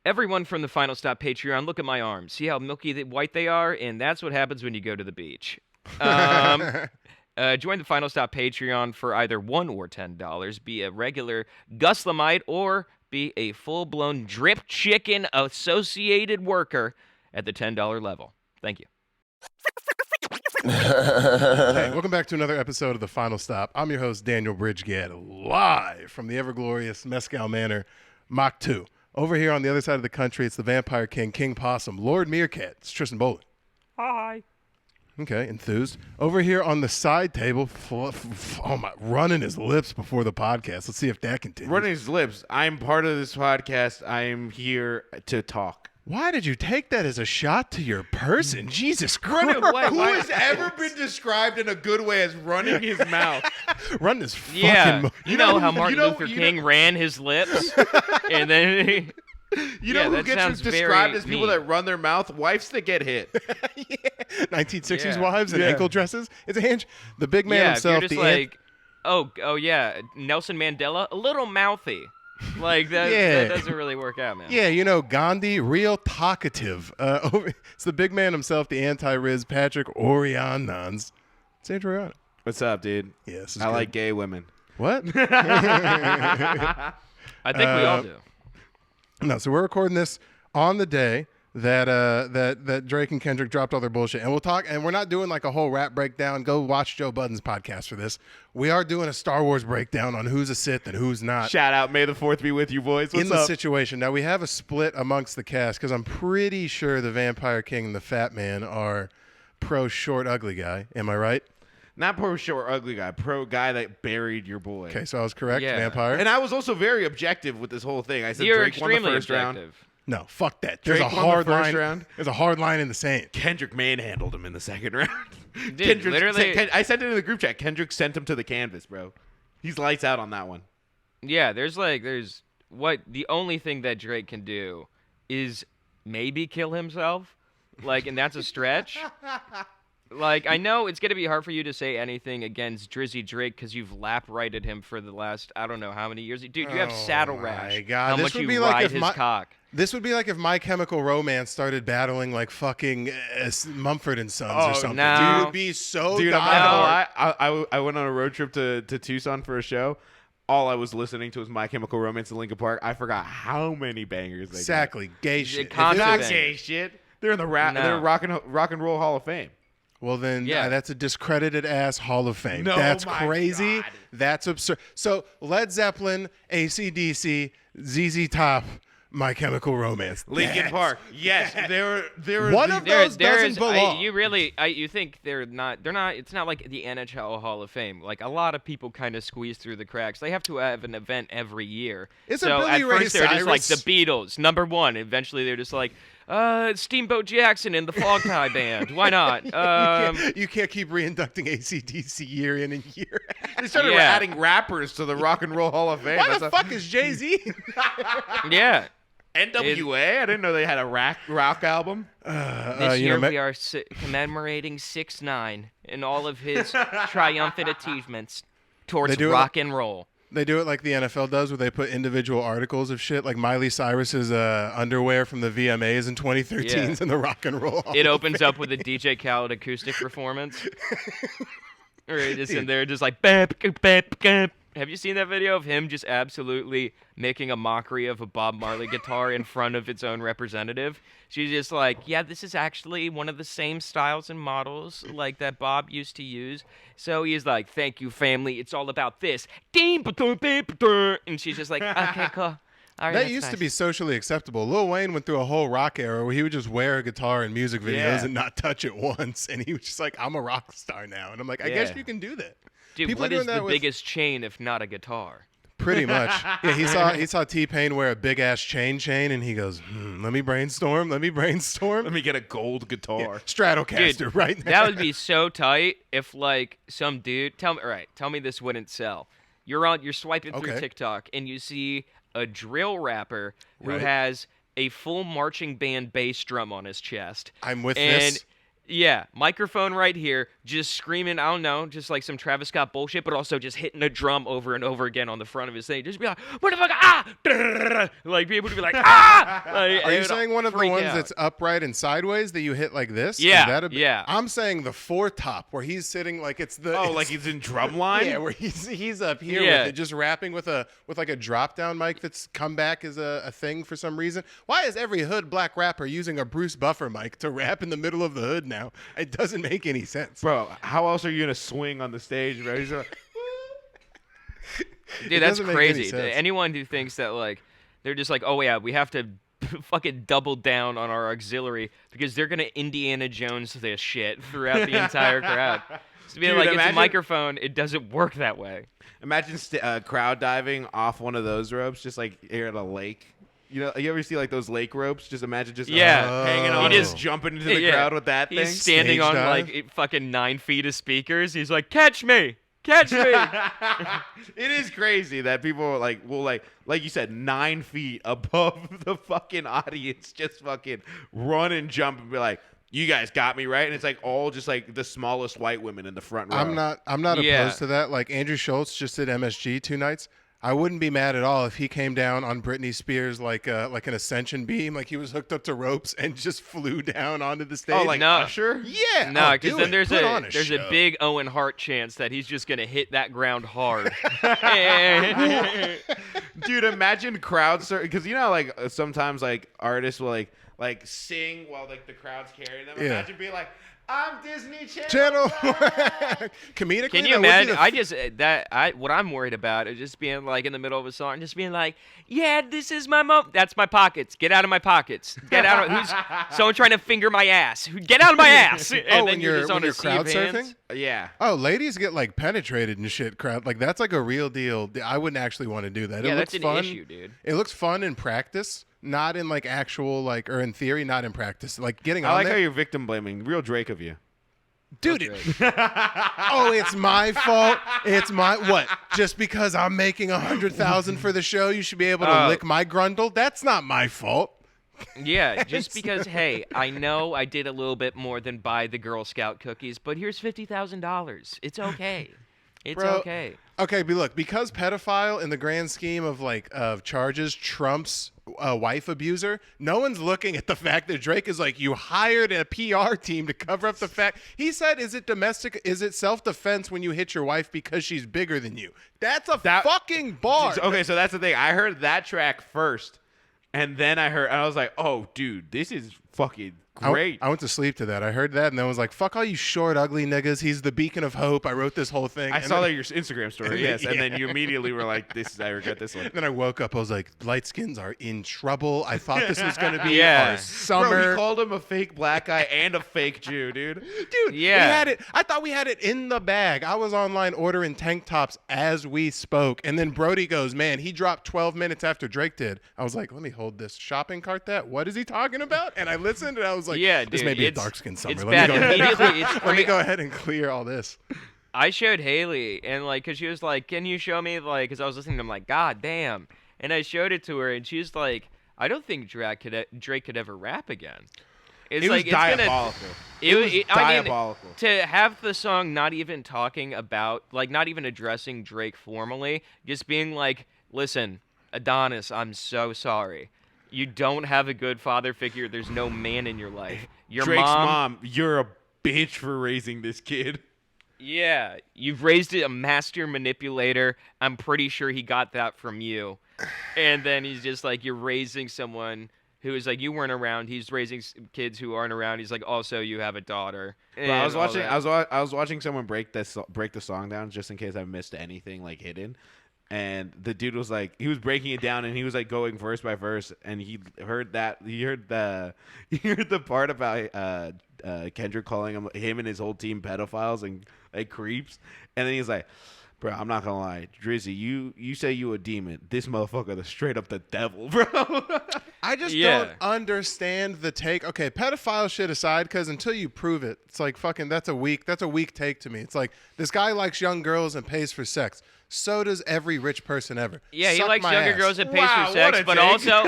Everyone from the Final Stop Patreon, look at my arms. See how milky white they are? And that's what happens when you go to the beach. Join the Final Stop Patreon for either $1 or $10. Be a regular Gus Lamite or be a full-blown drip chicken associated worker at the $10 level. Thank you. Hey, welcome back to another episode of The Final Stop. I'm your host, Daniel Bridge-gadd, live from the ever-glorious Mescal Manor, Mach 2. Over here on the other side of the country, it's the Vampire King, King Possum, Lord Meerkat. It's Tristan Bolin. Hi. Okay, enthused. Over here on the side table, running his lips before the podcast. Let's see if that continues. Running his lips. I'm part of this podcast. I am here to talk. Why did you take that as a shot to your person? Jesus Christ. Who has ever been described in a good way as running his mouth? Running his fucking Yeah, you know how Martin Luther King ran his lips? And then... You know who gets described as people mean. that run their mouth? Wives that get hit. Yeah. 1960s Yeah. wives and ankle dresses. It's a hinge. The big man yeah, himself. if you're just oh yeah, Nelson Mandela, a little mouthy. Like that doesn't really work out, man. Yeah, you know, Gandhi, real talkative. It's the big man himself, the anti-Riz, Patrick Orianans. It's Andrew Oriana. What's up, dude? Yeah, this is I good. like gay women. What? I think we all do. No, so we're recording this on the day that Drake and Kendrick dropped all their bullshit, and we'll talk. And we're not doing like a whole rap breakdown. Go watch Joe Budden's podcast for this. We are doing a Star Wars breakdown on who's a Sith and who's not. Shout out, May the 4th be with you, boys. What's in the up? situation. Now we have a split amongst the cast because I'm pretty sure the Vampire King and the Fat Man are pro short ugly guy. Am I right? Not pro short ugly guy, pro guy that buried your boy. Okay, so I was correct. Yeah. Vampire. And I was also very objective with this whole thing. I said You're Drake won the extremely first round. objective. No, fuck that. There's Drake a won the hard first line. round. There's a hard line in the sand. Kendrick manhandled him in the second round. Dude, literally- I sent it in the group chat. Kendrick sent him to the canvas, bro. He's lights out on that one. Yeah, there's what the only thing that Drake can do is maybe kill himself. And that's a stretch. I know it's going to be hard for you to say anything against Drizzy Drake because you've lap-righted him for the last, I don't know how many years. Dude, you have saddle rash. My God. How This much would you be like ride if his my- cock. This would be like if My Chemical Romance started battling like fucking Mumford and Sons or something. no. Dude, it would be so Dude, I'm diehard. not gonna lie. I went on a road trip to Tucson for a show. All I was listening to was My Chemical Romance in Linkin Park. I forgot how many bangers they got. Exactly. Gay shit. constant Not bangers. gay shit. They're in the rap. No. They're rock and roll Hall of Fame. Well, then Yeah. that's a discredited ass Hall of Fame. No, that's my crazy. God. That's absurd. So Led Zeppelin, AC/DC, ZZ Top, My Chemical Romance. Linkin That's- Park. Yes, they're One of those doesn't There's belong. you think they're not it's not like the NHL Hall of Fame. Like a lot of people kind of squeeze through the cracks. They have to have an event every year. Isn't so Billy at Ray first they're just like Cyrus- the Beatles, number one. Eventually they're just like Steamboat Jackson and the Fog Tie Band. Why not? You can't keep reinducting AC/DC year in and year out. They started Yeah. adding rappers to the Rock and Roll Hall of Fame. Why the fuck is Jay-Z? Yeah. NWA? I didn't know they had a rock album. This year we are commemorating 6ix9ine and all of his triumphant achievements towards They do it- rock and roll. They do it like the NFL does, where they put individual articles of shit, like Miley Cyrus's underwear from the VMAs in 2013 Yeah. in the Rock and Roll Hall It of opens up with a DJ Khaled acoustic performance. Or just in there, just like, bap, bap, bap. Have you seen that video of him just absolutely making a mockery of a Bob Marley guitar in front of its own representative? She's just like, yeah, this is actually one of the same styles and models like that Bob used to use. So he's like, thank you, family. It's all about this. And she's just like, okay, cool. All right, That that's used to nice. be socially acceptable. Lil Wayne went through a whole rock era where he would just wear a guitar in music videos Yeah. and not touch it once. And he was just like, I'm a rock star now. And I'm like, I guess Yeah. you can do that. Dude, People what are doing is that the with- biggest chain if not a guitar? Pretty much. Yeah, he saw T-Pain wear a big-ass chain, and he goes, let me brainstorm. Let me get a gold guitar. Stratocaster Dude, right now. That would be so tight if like some dude tell me this wouldn't sell. You're swiping through Okay. TikTok and you see a drill rapper who Right. has a full marching band bass drum on his chest. I'm with and this. Yeah, microphone right here, just screaming, I don't know, just like some Travis Scott bullshit, but also just hitting a drum over and over again on the front of his thing. Just be like, motherfucker, ah! Like, people would be like, ah! Like, Are you saying one of the ones that's upright and sideways that you hit like this? Yeah, yeah. I'm saying the four top where he's sitting like it's the... Oh, like he's in drumline? Yeah, where he's up here with it, just rapping with like a drop-down mic that's come back as a thing for some reason. Why is every hood black rapper using a Bruce Buffer mic to rap in the middle of the hood now? It doesn't make any sense. Bro, how else are you going to swing on the stage, bro? Dude, that's crazy. Anyone who thinks that, like, they're just like, oh, yeah, we have to fucking double down on our auxiliary because they're going to Indiana Jones this shit throughout the entire crowd. To be Dude, like, it's a microphone. It doesn't work that way. Imagine crowd diving off one of those ropes, just like here at a lake. You know, you ever see like those lake ropes? Just imagine just hanging on, just jumping into the crowd with that thing. He's standing Stage on dive. like fucking 9 feet of speakers. He's like, catch me. Catch me. It is crazy that people will like you said, 9 feet above the fucking audience, just fucking run and jump and be like, "You guys got me right," and it's like all just like the smallest white women in the front row. I'm not Yeah. opposed to that. Like Andrew Schultz just did MSG 2 nights. I wouldn't be mad at all if he came down on Britney Spears like an ascension beam, like he was hooked up to ropes and just flew down onto the stage. Oh, like No. Usher? yeah, No, because because then there's a show. big Owen Hart chance that he's just gonna hit that ground hard. Dude, imagine crowds because you know like sometimes like artists will like sing while like the crowd's carrying them. Yeah. Imagine being like, "I'm Disney Channel. Comedically, Can you that would be imagine? What I'm worried about is just being like in the middle of a song, just being like, "Yeah, this is my mom. That's my pockets. Get out of my pockets. Get out of who's someone trying to finger my ass? Get out of my ass!" And then when you're you're just on when a you're sea crowd of hands. surfing. Yeah. Oh, ladies get like penetrated and shit. Crowd like that's like a real deal. I wouldn't actually want to do that. Yeah, it that's looks an fun. issue, dude. It looks fun in practice, not in like actual like or in theory, not in practice. Like getting I on like there. how you're victim blaming. Real Drake of you. Dude, That's oh, it's my fault. It's my what? Just because I'm making 100,000 for the show, you should be able to lick my grundle. That's not my fault. Yeah, just because, hey, I know I did a little bit more than buy the Girl Scout cookies, but here's $50,000. It's okay. It's Bro, okay. Okay, but look, because pedophile in the grand scheme of like of charges trumps wife abuser, no one's looking at the fact that Drake is like, you hired a PR team to cover up the fact. He said, is it self-defense when you hit your wife because she's bigger than you? That's a fucking bar. Okay, so that's the thing. I heard that track first, and then I was like, "Oh, dude, this is fucking great." I went to sleep to that. I heard that and then was like, fuck all you short, ugly niggas. He's the beacon of hope. I wrote this whole thing. I saw that your Instagram story, yes, and then you immediately were like, I regret this one." Then I woke up. I was like, light skins are in trouble. I thought this was going to be Yeah. our summer. Bro, he called him a fake black guy and a fake Jew, dude. Dude, Yeah. we had it. I thought we had it in the bag. I was online ordering tank tops as we spoke. And then Brody goes, man, he dropped 12 minutes after Drake did. I was like, let me hold this shopping cart that. What is he talking about? And I listened and I was like, Yeah, this dude, may be a it's- dark skin summer. it's Let bad. me go ahead. Immediately, it's Let me great. go ahead and clear all this. I showed Haley, and like, cause she was like, "Can you show me?" Like, cause I was listening to him, like, "God damn!" And I showed it to her, and she's like, "I don't think Drake could ever rap again." It's It was like it's gonna. diabolical. It was I mean, diabolical. to have the song not even talking about, like, not even addressing Drake formally, just being like, "Listen, Adonis, I'm so sorry. You don't have a good father figure. There's no man in your life. Your Drake's mom, you're a bitch for raising this kid. Yeah, you've raised a master manipulator. I'm pretty sure he got that from you." And then he's just like, "You're raising someone who is like, you weren't around. He's raising kids who aren't around. He's like, also you have a daughter." Bro, I was and all watching. that. I was watching someone break the song down just in case I missed anything like hidden. And the dude was like, he was breaking it down, and he was like going verse by verse, and he heard the part about Kendrick calling him and his whole team pedophiles and like creeps, and then he's like, "Bro, I'm not gonna lie, Drizzy, you say you a demon. This motherfucker the straight up the devil, bro." I just Yeah. don't understand the take. Okay, pedophile shit aside, because until you prove it, it's like fucking that's a weak take to me. It's like this guy likes young girls and pays for sex. So does every rich person ever. Yeah, he Suck likes my younger ass. girls that pays Wow, for sex, what a but take. also,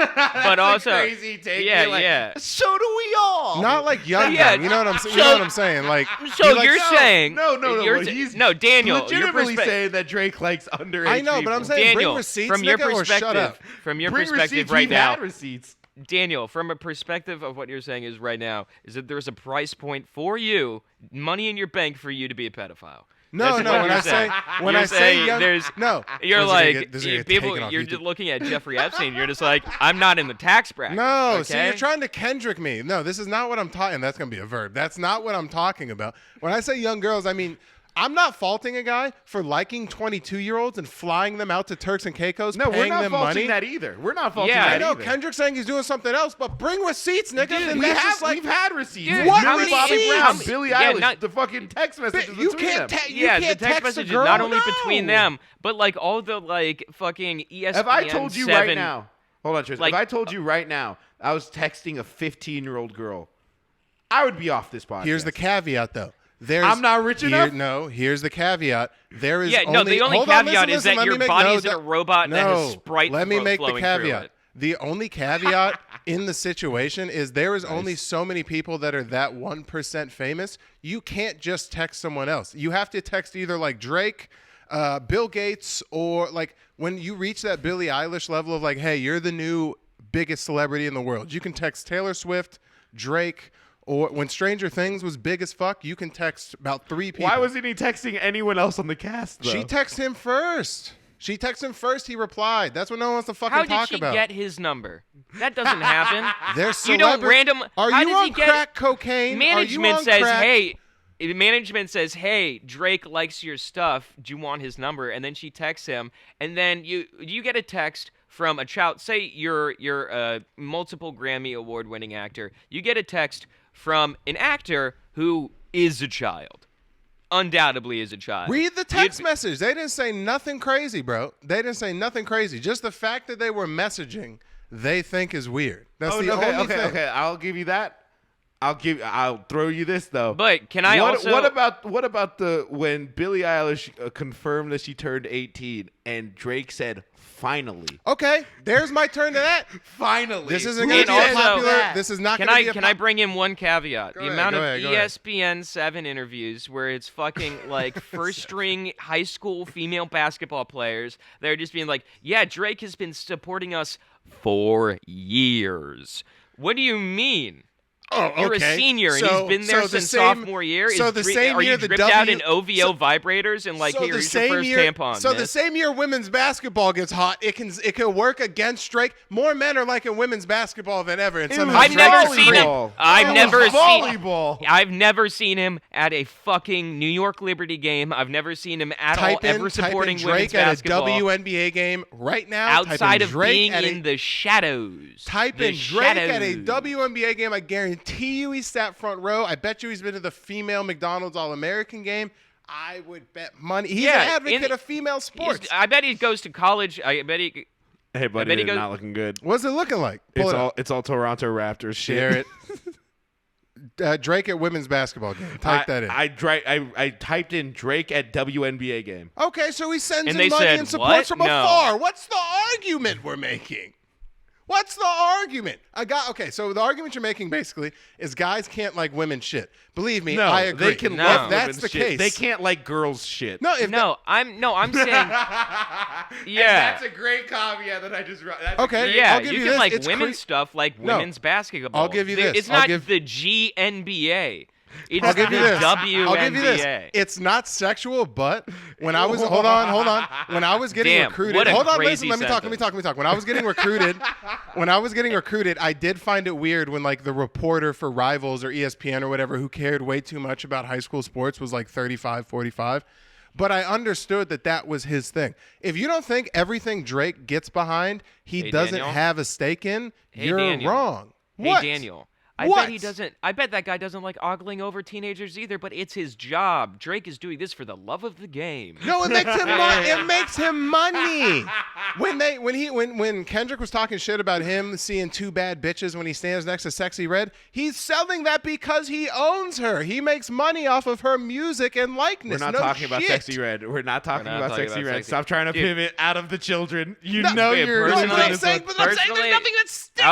That's a crazy take. yeah, You're like, yeah. So do we all. Not like young. Yeah, You know what I'm saying? so- You know what I'm saying? Like, So he likes- you're saying No. you're But sa- he's no, Daniel, your legitimately perspe- saying that Drake likes underage. I know, but I'm saying Daniel, bring receipts, from your nigga, or shut perspective, up. from your Bring perspective receipts. right We've now, had receipts. Daniel, from a perspective of what you're saying is right now, is that there's a price point for you, money in your bank for you to be a pedophile. No, That's no. what When you're I saying. say when You're I say saying young, there's no, you're This is gonna like get- this is gonna get people. taken off You're YouTube. just looking at Jeffrey Epstein. You're just like, I'm not in the tax bracket. No, okay? see, you're trying to Kendrick me. No, this is not what I'm talking. That's gonna be a verb. That's not what I'm talking about. When I say young girls, I mean I'm not faulting a guy for liking 22-year-olds and flying them out to Turks and Caicos, No, we're paying not them faulting money. that either. We're not faulting Yeah, that I know either. Kendrick's saying he's doing something else, but bring receipts, nigga. Dude, And we that's have, just like, we've had receipts. Dude, What Millie receipts? Bobby How Brown, many- Billie yeah, Eilish, not- the fucking text messages you between can't them. you Yeah, can't the text a messages girl. not only No. between them, but like all the like fucking ESPN. If I told you 7, right now, hold on, Tristan. like- If I told you right now I was texting a 15-year-old girl, I would be off this podcast. Here's the caveat, though. I'm not rich enough? No, here's the caveat. There is Yeah, no, the only hold on, caveat listen, is that let me your make- body no, isn't a robot that has Sprite let me make the flowing through caveat. it. The only caveat in the situation is there is only so many people that are that 1% famous. You can't just text someone else. You have to text either like Drake, Bill Gates, or like when you reach that Billie Eilish level of like, hey, you're the new biggest celebrity in the world. You can text Taylor Swift, Drake, or when Stranger Things was big as fuck, you can text about 3 people. Why wasn't he texting anyone else on the cast, though? She texted him first? She texted him first. He replied. That's what no one wants to fucking How did talk she about. get his number? That doesn't happen. There's You don't celebra- random. Are how you does on he get crack cocaine? Are you Management on says, crack? "Hey." Management says, "Hey, Drake likes your stuff. Do you want his number?" And then she texts him, and then you get a text from a child. Say you're a multiple Grammy award winning actor. You get a text from an actor who is a child. Undoubtedly is a child. Read the text message. They didn't say nothing crazy, bro. They didn't say nothing crazy. Just the fact that they were messaging, they think is weird. That's the only thing. Okay. I'll give you that. I'll throw you this though. But can I also? What about the when Billie Eilish confirmed that she turned 18 and Drake said finally? Okay, there's my turn to that. Finally. This isn't Who going to be And a also- popular. This is not Can going to I be a can I bring in one caveat? Go The ahead, amount go of ahead, go ahead. ESPN 7 interviews where it's fucking like first string high school female basketball players. They're just being like, "Yeah, Drake has been supporting us for years." What do you mean? Oh, You're okay. a senior, and So- he's been there so the since same- sophomore year. so the same are year you the dripped out in W- OVO vibrators and like, so hey, the here's your same first year, tampon. So the miss? same year women's basketball gets hot, it can work against Drake. More men are liking women's basketball than ever, and somehow I've Drake's never free. seen him. volleyball. I've It was never seen. volleyball. I've never seen him at a fucking New York Liberty game. I've never seen him at all Type in ever supporting Drake women's at a basketball WNBA game right now. outside type in of Drake being at in the shadows. Type The in Drake at a shadows. WNBA game. I guarantee you he sat front row. I bet you he's been to the female McDonald's All-American game. I would bet money. He's Yeah, an advocate in- of female sports. I bet he goes to college. I bet he. Hey, buddy, bet he they're goes- not looking good. What's it looking like? Pull It's it up. all Toronto Raptors shit. Share it. Drake at women's basketball game. Type that in. I typed in Drake at WNBA game. Okay, so he sends And in they money said, and supports what? from No. afar. What's the argument we're making? What's the argument? So the argument you're making basically is guys can't like women shit. Believe me, No, I agree. they can No. love If that's women's the shit. case. They can't like girls shit. No, if I'm saying. And Yeah. that's a great caveat that I just wrote. Okay. Yeah, I'll give you you can this. like It's women's stuff like No. women's basketball. I'll give you this. It's I'll not give- the GNBA. It's I'll give the you this. WNBA. I'll give you this. It's not sexual, but when I was hold on. When I was getting Damn, recruited, what a hold on, crazy listen, let me talk. When I was getting recruited, I did find it weird when like the reporter for Rivals or ESPN or whatever who cared way too much about high school sports was like 35, 45. But I understood that was his thing. If you don't think everything Drake gets behind, he Hey, doesn't Daniel. have a stake in, Hey, you're Daniel. wrong. Hey, What? Daniel. I What? bet he doesn't. I bet that guy doesn't like ogling over teenagers either. But it's his job. Drake is doing this for the love of the game. No, it makes him it makes him money. When Kendrick was talking shit about him seeing two bad bitches when he stands next to Sexy Red, he's selling that because he owns her. He makes money off of her music and likeness. We're not talking about Sexy Red. We're not talking about Sexy Red. Stop trying to pivot out of the children. You know you're. personally- No, but I'm saying there's nothing that sticks with the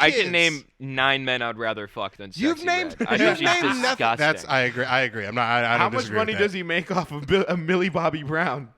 I kids. can name 9 men I'd rather fuck than Sexy You've named. Red. I think You've she's named nothing. disgusting. I agree. I agree. I'm not. I don't How much disagree money with does he make off of a Millie Bobby Brown?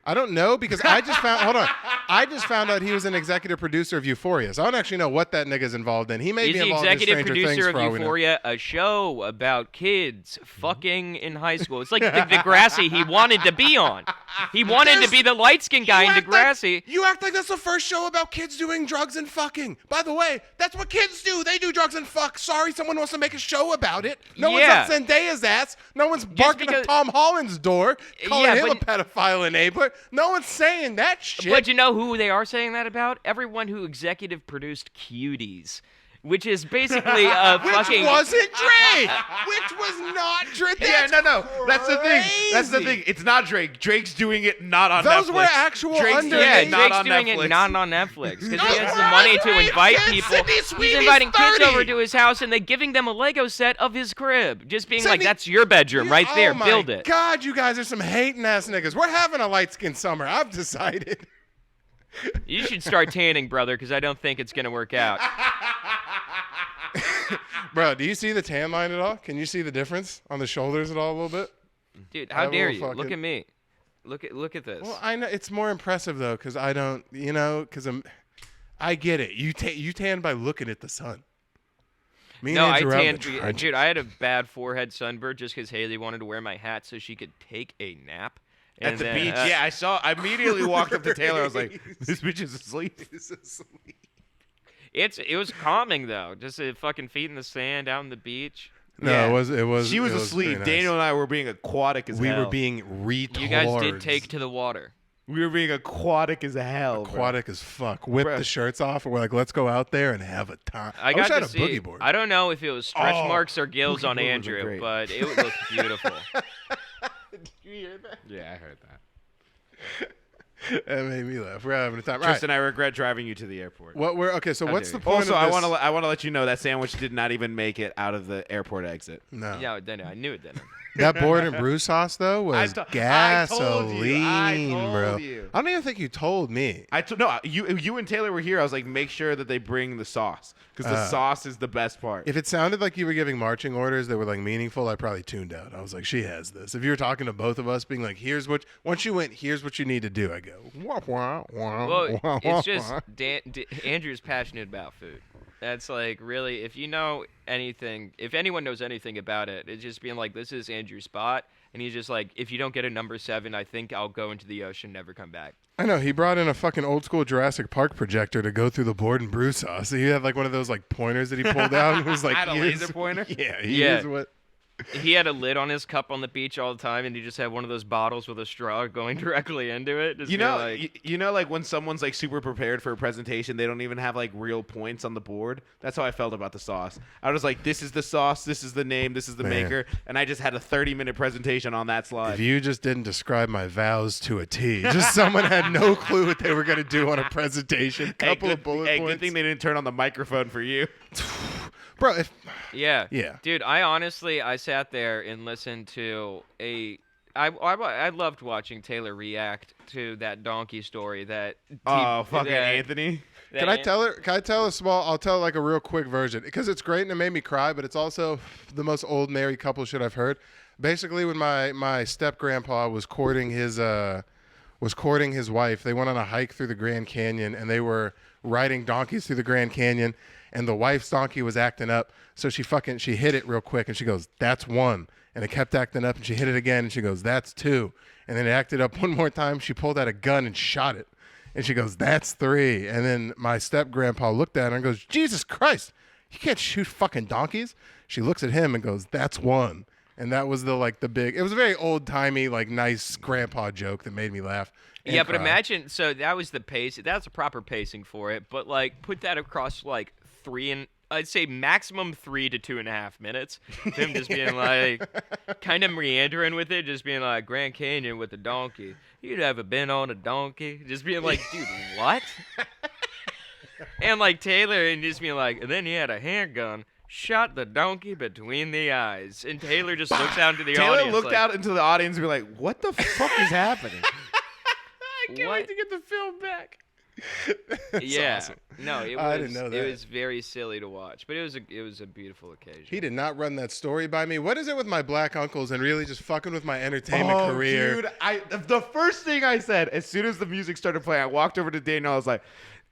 I don't know because I just found. Hold on. I just found out he was an executive producer of Euphoria, so I don't actually know what that nigga's involved in. He may He's be the involved in executive Stranger Things producer of for all we know. Euphoria, a show about kids fucking in high school. It's like the Degrassi he wanted to be on. He wanted to be the light-skinned guy in Degrassi. You act like that's the first show about kids doing drugs and fucking. By the way, that's what kids do. They do drugs and fuck. Sorry, someone wants to make a show about it. No one's Yeah. up Zendaya's ass. No one's barking because- at Tom Holland's door, calling Yeah, him a but- pedophile enabler. No one's saying that shit. But you know who they are saying that about? Everyone who executive produced Cuties, which is basically a Which fucking. wasn't Drake. Which was not Drake. Yeah, no. That's the thing. That's the crazy. thing. It's not Drake. Drake's doing it not on Those Netflix. were actual Drake's under- doing Yeah, it not Drake's on doing Netflix. it not on Netflix because Those he has the were money to underage invite kids. people. Sydney He's Sweeney's inviting kids 30. over to his house and they're giving them a Lego set of his crib, just being like, Sydney- "That's your bedroom right there. Oh my Build it." God, you guys are some hating ass niggas. We're having a light skinned summer. I've decided. You should start tanning, brother, because I don't think it's gonna work out. Bro, do you see the tan line at all? Can you see the difference on the shoulders at all a little bit? Dude, I how have a dare little you? Look fucking- at me. Look at this. Well, I know it's more impressive though, because I don't, because I get it. You tan by looking at the sun. Me No, and I Andrew are out in tanned. the trenches. Dude, I had a bad forehead sunburn just because Haley wanted to wear my hat so she could take a nap. At And the then, beach. Yeah, I immediately walked up to Taylor. I was like, this bitch is asleep. It was calming though, just fucking feet in the sand out on the beach. No, Yeah. it was. She was it asleep. pretty nice. Daniel and I were being aquatic as we hell. were being retards. You guys did take to the water. We were being aquatic as hell. bro. aquatic as fuck. Whip Bro. the shirts off, and we're like, let's go out there and have a time. I wish got I to had a see. boogie board. I don't know if it was stretch Oh, marks or gills boogie on board was Andrew, great. but it looked beautiful. Yeah, I heard that. That made me laugh. We're having a time. All right. Tristan, I regret driving you to the airport. What we're okay? So How what's dare the you. point Also, of I this? want to let you know that sandwich did not even make it out of the airport exit. No. Yeah, then I knew it didn't. That board and brew sauce though was I told you. gasoline, bro. You. I don't even think you told me. No, you and Taylor were here. I was like, make sure that they bring the sauce because the sauce is the best part. If it sounded like you were giving marching orders that were like meaningful, I probably tuned out. I was like, she has this. If you were talking to both of us, being like, here's what once you went, here's what you need to do. I go, wah, wah, wah, Well, wah, it's wah, just wah. Andrew's passionate about food. That's like really, if you know anything, if anyone knows anything about it, it's just being like, this is Andrew's spot. And he's just like, if you don't get a number 7, I think I'll go into the ocean, never come back. I know he brought in a fucking old school Jurassic Park projector to go through the board and brew sauce. So he had like one of those like pointers that he pulled out and was like, Had a here's- laser pointer? Yeah, Yeah. here's what. He had a lid on his cup on the beach all the time, and he just had one of those bottles with a straw going directly into it. Just You being know, like, you know, like when someone's like super prepared for a presentation, they don't even have like real points on the board. That's how I felt about the sauce. I was like, this is the sauce, this is the name, this is the Man. maker, and I just had a 30-minute presentation on that slide. If you just didn't describe my vows to a T, just someone had no clue what they were going to do on a presentation. Couple of bullet points. Good thing they didn't turn on the microphone for you. Bro, if yeah. Yeah. Dude, I sat there and listened to I loved watching Taylor react to that donkey story that. Oh, fucking that- Anthony. that Can I tell her? Can I tell a small? I'll tell like a real quick version because it's great and it made me cry, but it's also the most old married couple shit I've heard. Basically, when my step grandpa was courting his wife, they went on a hike through the Grand Canyon and they were riding donkeys through the Grand Canyon, and the wife's donkey was acting up, so she hit it real quick and she goes, "That's 1," and it kept acting up and she hit it again and she goes, "That's 2," and then it acted up one more time. She pulled out a gun and shot it. And she goes, "That's 3." And then my step-grandpa looked at her and goes, "Jesus Christ, you can't shoot fucking donkeys." She looks at him and goes, "That's 1." And that was the big, it was a very old-timey, like, nice grandpa joke that made me laugh. and Yeah, but cry. imagine, so that was the pace. That's a proper pacing for it. But, like, put that across, like, I'd say maximum 3 to 2.5 minutes. Of him just being like, kind of meandering with it, just being like, Grand Canyon with a donkey. You'd ever been on a donkey? Just being like, dude, what? And like Taylor, and just being like, and then he had a handgun, shot the donkey between the eyes. And Taylor just looks out into the audience. Taylor looked out into the audience and be like, what the fuck is happening? I can't wait to get the film back. Yeah, awesome. no, it was. I didn't know that. It was very silly to watch, but it was a beautiful occasion. He did not run that story by me. What is it with my black uncles and really just fucking with my entertainment career? Dude, the first thing I said as soon as the music started playing, I walked over to Daniel. I was like,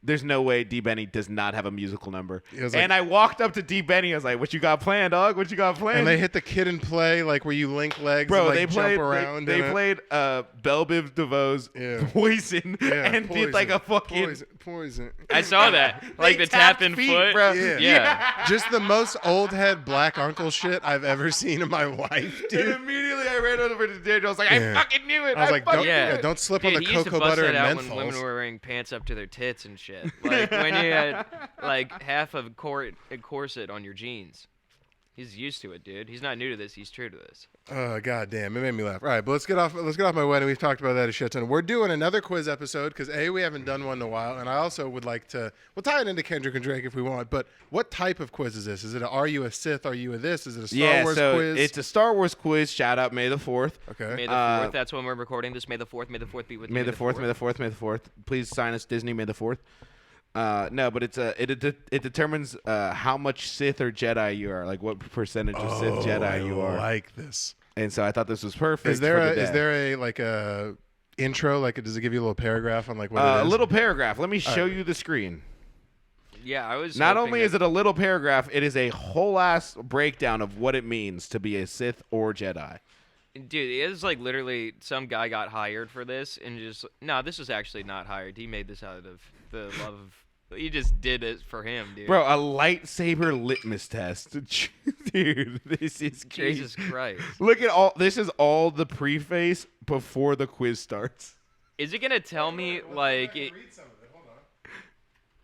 there's no way D. Benny does not have a musical number. And I walked up to D. Benny. I was like, what you got planned, dog? What you got planned? And they hit the Kid and Play, like where you link legs Bro, and they jump around. They played Belle Biv DeVoe's Poison and Poison. did like a fucking Poison. I saw that, like the tapped tapping feet, foot. bro. Yeah. Just the most old head black uncle shit I've ever seen in my life, And dude. immediately I ran over to Daniel. I was like, I fucking knew it. I was like, fucking Yeah. knew it. don't slip Dude, on the he used to cocoa bust butter that and out when women menthols. were wearing pants up to their tits and shit. Like when you had like half of a corset on your jeans. He's used to it, dude. He's not new to this. He's true to this. Oh, god damn, it made me laugh. All right, but let's get off my wedding. We've talked about that a shit ton. We're doing another quiz episode because we haven't done one in a while, and I also would like to. We'll tie it into Kendrick and Drake if we want. But what type of quiz is this? Is it a Are you a Sith? Are you a this? Is it a Star Wars quiz? It's a Star Wars quiz. Shout out May the 4th. Okay. May the 4th. That's when we're recording this. May the 4th. May the 4th be with you. May the 4th. May the 4th. May the 4th. Please sign us, Disney. May the 4th. No, but it determines how much Sith or Jedi you are, like what percentage of Sith Jedi you are. I like this. And so I thought this was perfect. Is there a like a intro? Like, does it give you a little paragraph on like what it a is? little paragraph? Let me show you the screen. Yeah, I was. Not hoping only is it a little paragraph, it is a whole ass breakdown of what it means to be a Sith or Jedi. Dude, it is like literally some guy got hired for this and just this was actually not hired. He made this out of the love of. He just did it for him, dude. Bro, a lightsaber litmus test. Dude, this is crazy. Jesus Christ. Look at all. This is all the preface before the quiz starts. Is it gonna tell me like it?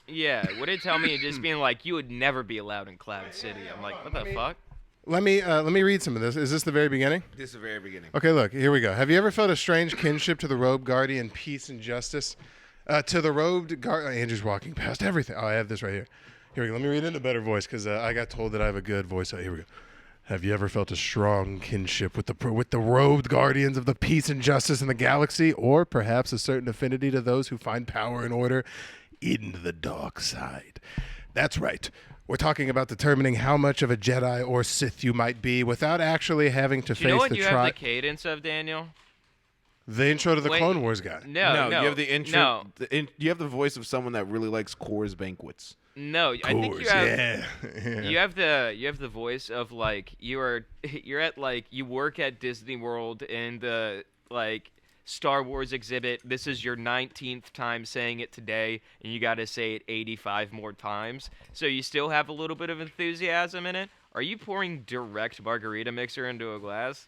Yeah, would it tell me just being like you would never be allowed in Cloud City? I'm like, what the fuck? Let me read some of this. Is this the very beginning? This is the very beginning. Okay, look, here we go. Have you ever felt a strange kinship to the robed guardian, peace and justice? To the robed guardian. Andrew's walking past everything. Oh, I have this right here. Here we go. Let me read it in a better voice because I got told that I have a good voice. Here we go. Have you ever felt a strong kinship with the robed guardians of the peace and justice in the galaxy, or perhaps a certain affinity to those who find power and order in the dark side? That's right. We're talking about determining how much of a Jedi or Sith you might be without actually having to Do you face know what the you have the cadence of, Daniel? The intro to the Wait, Clone Wars guy. No, you have the intro. No, You have the voice of someone that really likes Coors banquets. no. I think you have. Yeah. You have the voice of like you're at like you work at Disney World in the like Star Wars exhibit. This is your 19th time saying it today, and you got to say it 85 more times. So you still have a little bit of enthusiasm in it. Are you pouring direct margarita mixer into a glass?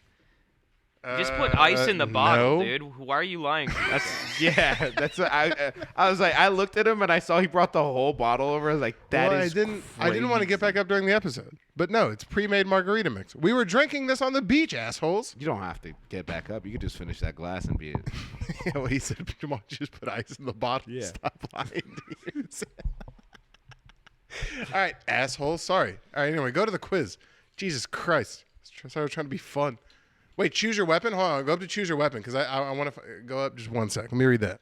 Just put ice in the bottle, no. dude. Why are you lying? That's what I was like. I looked at him and I saw he brought the whole bottle over. I was like, that is. I didn't want to get back up during the episode, but no, it's pre-made margarita mix. We were drinking this on the beach, assholes. You don't have to get back up. You could just finish that glass and be. Yeah, well, he said, "Come on, just put ice in the bottle." Yeah. Stop lying to yourself. All right, assholes. Sorry. All right, anyway, go to the quiz. Jesus Christ. I was trying to be fun. Wait, choose your weapon? Hold on. Go up to choose your weapon because I want to go up just one sec. Let me read that.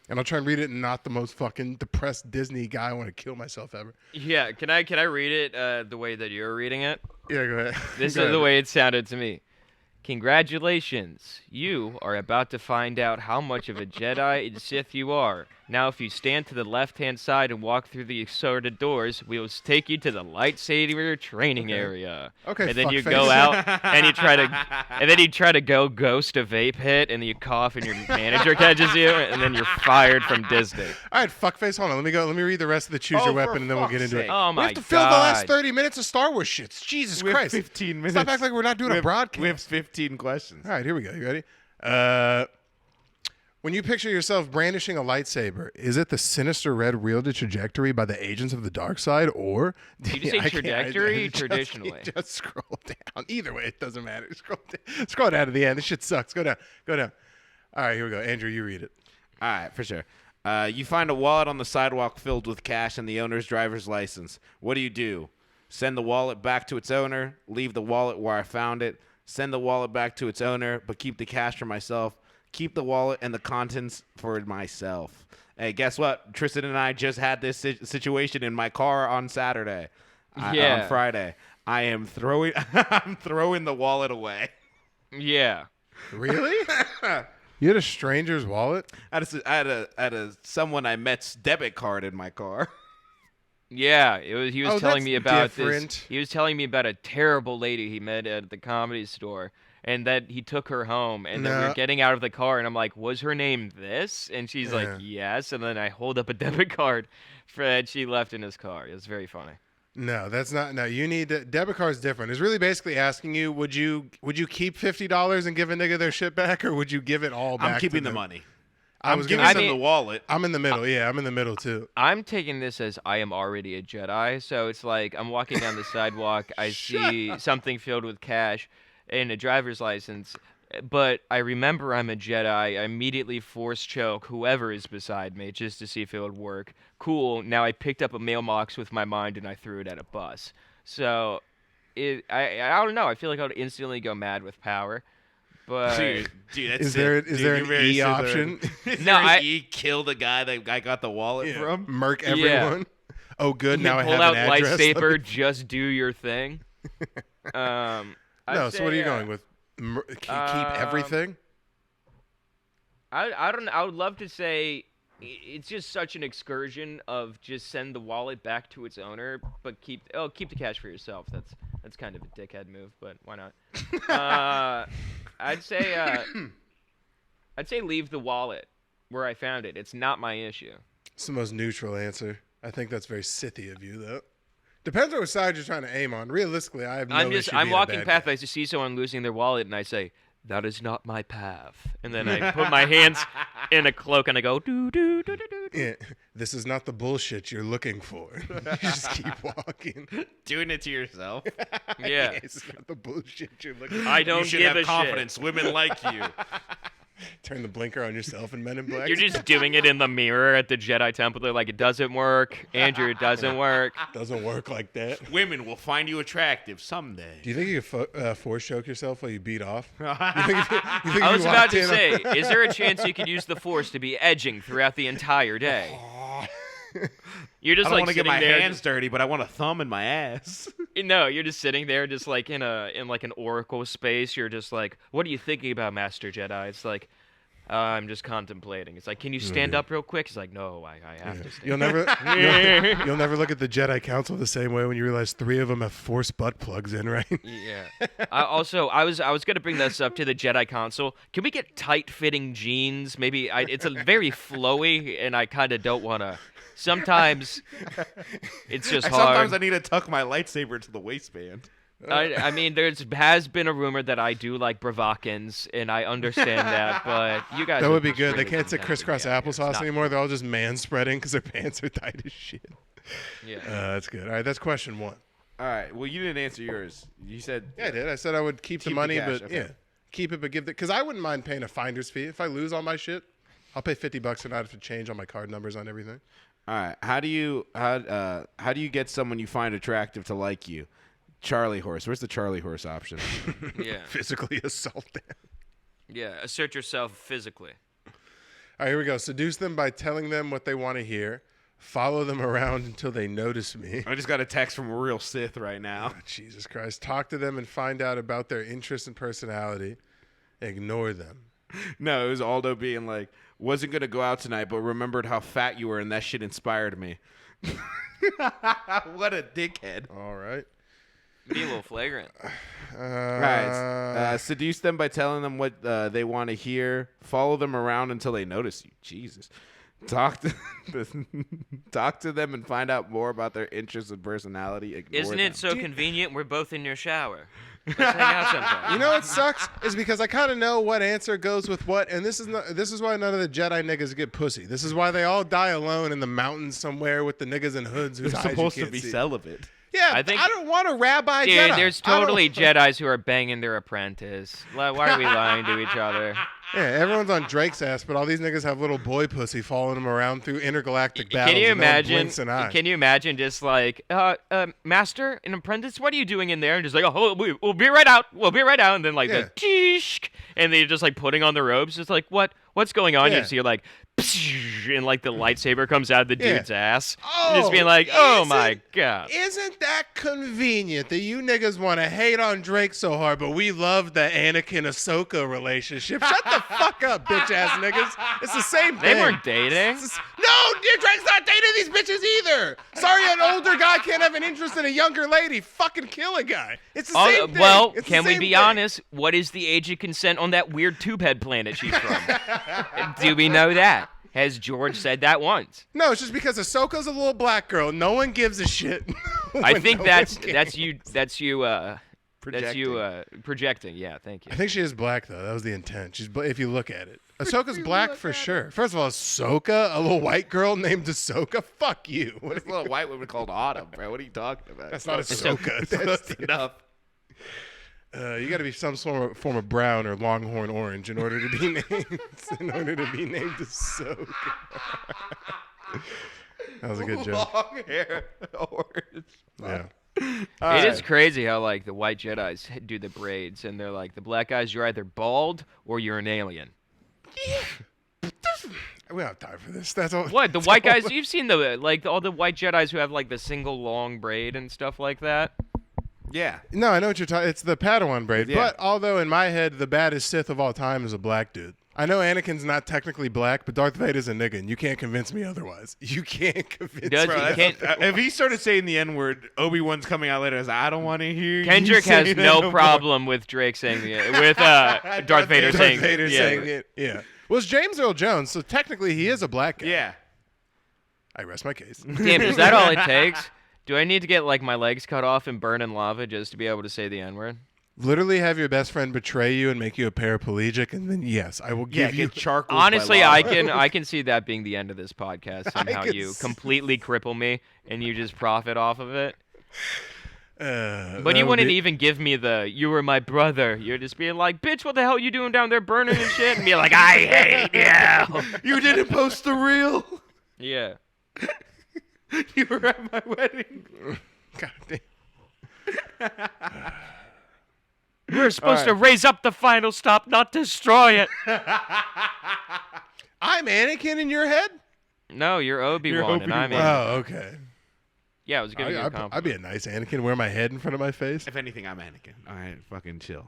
And I'll try and read it in not the most fucking depressed Disney guy I want to kill myself ever. Yeah, can I read it the way that you're reading it? Yeah, go ahead. This Go is ahead. the way it sounded to me. Congratulations. You are about to find out how much of a Jedi and Sith you are. Now, if you stand to the left-hand side and walk through the assorted doors, we will take you to the lightsaber training area. Okay, and then you fuckface. go out and you try to go ghost a vape hit, and then you cough, and your manager catches you, and then you're fired from Disney. All right, fuckface. Hold on. Let me read the rest of the choose your weapon, and then we'll get into it. Oh We my have to fill the last God. 30 minutes of Star Wars shits. Jesus We have Christ. 15 minutes. Stop acting like we're not doing a broadcast. We have 15 questions. All right, here we go. You ready? When you picture yourself brandishing a lightsaber, is it the sinister red wielded trajectory by the agents of the dark side, or Did you say trajectory? Traditionally. Just scroll down. Either way, it doesn't matter. Scroll down to the end. This shit sucks. Go down. All right, here we go. Andrew, you read it. All right, for sure. You find a wallet on the sidewalk filled with cash and the owner's driver's license. What do? Send the wallet back to its owner. Leave the wallet where I found it. Send the wallet back to its owner, but keep the cash for myself. Keep the wallet and the contents for myself. Hey, guess what? Tristan and I just had this situation in my car on Saturday. On Friday. I'm throwing the wallet away. Yeah. Really? You had a stranger's wallet? I had a someone I met's debit card in my car. Yeah, he was telling me about different. this. He was telling me about a terrible lady he met at the Comedy Store, and that he took her home, and then we were getting out of the car, and I'm like, was her name this? And she's like, yes. And then I hold up a debit card that she left in his car. It was very funny. No, that's not. No, you need debit card's different. It's really basically asking you, would you keep $50 and give a nigga their shit back, or would you give it all back? I'm keeping to the money. I'm giving them the wallet. I'm in the middle. Yeah, I'm in the middle too. I'm taking this as I am already a Jedi, so it's like I'm walking down the sidewalk, I see something filled with cash and a driver's license, but I remember I'm a Jedi. I immediately force choke whoever is beside me just to see if it would work. Cool. Now I picked up a mailbox with my mind and I threw it at a bus. So I don't know. I feel like I would instantly go mad with power. But dude, that's is there an E option? No, E kill the guy that I got the wallet from. Murk everyone. Yeah. Oh, good. Now I have pull out an address. lightsaber. Just do your thing. No. So what are you going with? Keep everything. I don't know. I would love to say it's just such an excursion of just send the wallet back to its owner, but keep the cash for yourself. That's kind of a dickhead move, but why not? I'd say leave the wallet where I found it. It's not my issue. It's the most neutral answer. I think that's very Sithy of you, though. Depends on which side you're trying to aim on. Realistically, I have no issue I'm being walking a bad path. guy. I just see someone losing their wallet, and I say, "That is not my path." And then I put my hands in a cloak, and I go, "Do do do do do." Yeah, this is not the bullshit you're looking for. You just keep walking. Doing it to yourself. Yeah. This is not the bullshit you're looking for. I don't You should give have a confidence. shit. Women like you. Turn the blinker on yourself in Men in Black. You're just doing it in the mirror at the Jedi Temple. They're like, "It doesn't work, Andrew. It doesn't work." Doesn't work like that. Women will find you attractive someday. Do you think you could force choke yourself while you beat off? I was about to say, is there a chance you could use the Force to be edging throughout the entire day? You're just I don't like want to get sitting my there. hands dirty, but I want a thumb in my ass. No, you're just sitting there, just like in like an oracle space. You're just like, "What are you thinking about, Master Jedi?" It's like, I'm just contemplating. It's like, "Can you stand up real quick?" He's like, "No, I have to stand." You'll never look at the Jedi Council the same way when you realize 3 of them have Force butt plugs in, right? Yeah. I was gonna bring this up to the Jedi Council. Can we get tight-fitting jeans? Maybe it's a very flowy, and I kind of don't want to. Sometimes it's just hard. Sometimes I need to tuck my lightsaber to the waistband. I mean, has been a rumor that I do like Bravakins, and I understand that, but you guys. That would be just good. really They can't say crisscross applesauce anymore. They're all just man spreading because their pants are tight as shit. Yeah. That's good. All right, that's question 1. All right. Well, you didn't answer yours. You said. Yeah, I did. I said I would keep the the money, cash, but okay. yeah, keep it, but give it. Because I wouldn't mind paying a finder's fee. If I lose all my shit, I'll pay $50 and I have to change all my card numbers on everything. All right. How do you get someone you find attractive to like you? Charlie horse. Where's the Charlie horse option? Yeah. Physically assault them. Yeah. Assert yourself physically. All right, here we go. Seduce them by telling them what they want to hear. Follow them around until they notice me. I just got a text from a real Sith right now. Oh, Jesus Christ. Talk to them and find out about their interests and personality. Ignore them. No, it was Aldo being like, wasn't going to go out tonight, but remembered how fat you were, and that shit inspired me. What a dickhead. All right. Be a little flagrant. Right. Seduce them by telling them what they want to hear. Follow them around until they notice you. Jesus. Talk to talk to them and find out more about their interests and personality. Ignore Isn't them. it so convenient? We're both in your shower. Let's hang out sometime. You know what sucks is because I kind of know what answer goes with what, and this is why none of the Jedi niggas get pussy. This is why they all die alone in the mountains somewhere with the niggas in hoods whose They're eyes you supposed to can't be see. celibate. Yeah, I think- I don't want a rabbi Dude, Jedi. there's I don't- totally Jedis who are banging their apprentice. Why are we lying to each other? Yeah, everyone's on Drake's ass, but all these niggas have little boy pussy following them around through intergalactic battles. Can you and no one imagine? blinks an eye. Can you imagine just like, master, an apprentice, what are you doing in there? And just like, oh, we'll be right out. We'll be right out. And then like Yeah. the tishk, and they're just like putting on the robes. It's like, what's going on? Yeah. You see like, and like the lightsaber comes out of the Yeah. dude's ass. Oh, Just being like, oh isn't- my god. Isn't that convenient that you niggas want to hate on Drake so hard, but we love the Anakin-Ahsoka relationship? Shut the fuck up, bitch ass niggas. It's the same They thing. weren't dating. No, dude, Drake's not dating these bitches either. Sorry, an older guy can't have an interest in a younger lady. Fucking kill a guy. It's the same thing. Well, It's the can we same be thing. honest? What is the age of consent on that weird tube-head planet she's from? Do we know that? Has George said that once? No, it's just because Ahsoka's a little black girl. No one gives a shit. I when think no that's one cares. you projecting. Yeah, thank you. I think she is black though. That was the intent. If you look at it, Ahsoka's black for sure. First of all, Ahsoka, a little white girl named Ahsoka. Fuck you. What There's a little white woman called Autumn, bro. What are you talking about? That's not Ahsoka. That's enough. You got to be some form of brown or longhorn orange in order to be named Ahsoka. That was a good joke. Long hair, orange. Yeah. It is crazy how like the white Jedis do the braids, and they're like the black guys. You're either bald or you're an alien. We don't have time for this. That's all. What the that's white all- guys? You've seen all the white Jedis who have like the single long braid and stuff like that. Yeah. No, I know what you're talking. It's the Padawan braid. Yeah. But although in my head the baddest Sith of all time is a black dude. I know Anakin's not technically black, but Darth Vader's a nigga, and you can't convince me otherwise. You can't convince Does- me. Ken- If he started saying the N-word, Obi-Wan's coming out later as I don't want to hear Kendrick you has say that no more." problem with Drake saying with Darth Vader Darth saying Vader yeah. saying it. Yeah. Well, it's James Earl Jones, so technically he is a black guy. Yeah. I rest my case. Damn, is that all it takes? Do I need to get like my legs cut off and burn in lava just to be able to say the N-word? Literally have your best friend betray you and make you a paraplegic, and then yes, I will Yeah, give you. get charcoal. Honestly, I can see that being the end of this podcast. Somehow could you see- completely cripple me and you just profit off of it. But that you would wouldn't be- even give me the "you were my brother." You're just being like, "Bitch, what the hell you doing down there burning and shit?" And be like, "I hate you." You didn't post the reel. Yeah. You were at my wedding. God damn. We're supposed to raise up the final stop, not destroy it. I'm Anakin in your head? No, you're Obi-Wan, and I'm Obi-Wan. Anakin. Oh, okay. Yeah, it was good. I'd be a nice Anakin. Wear my head in front of my face. If anything, I'm Anakin. All right, fucking chill.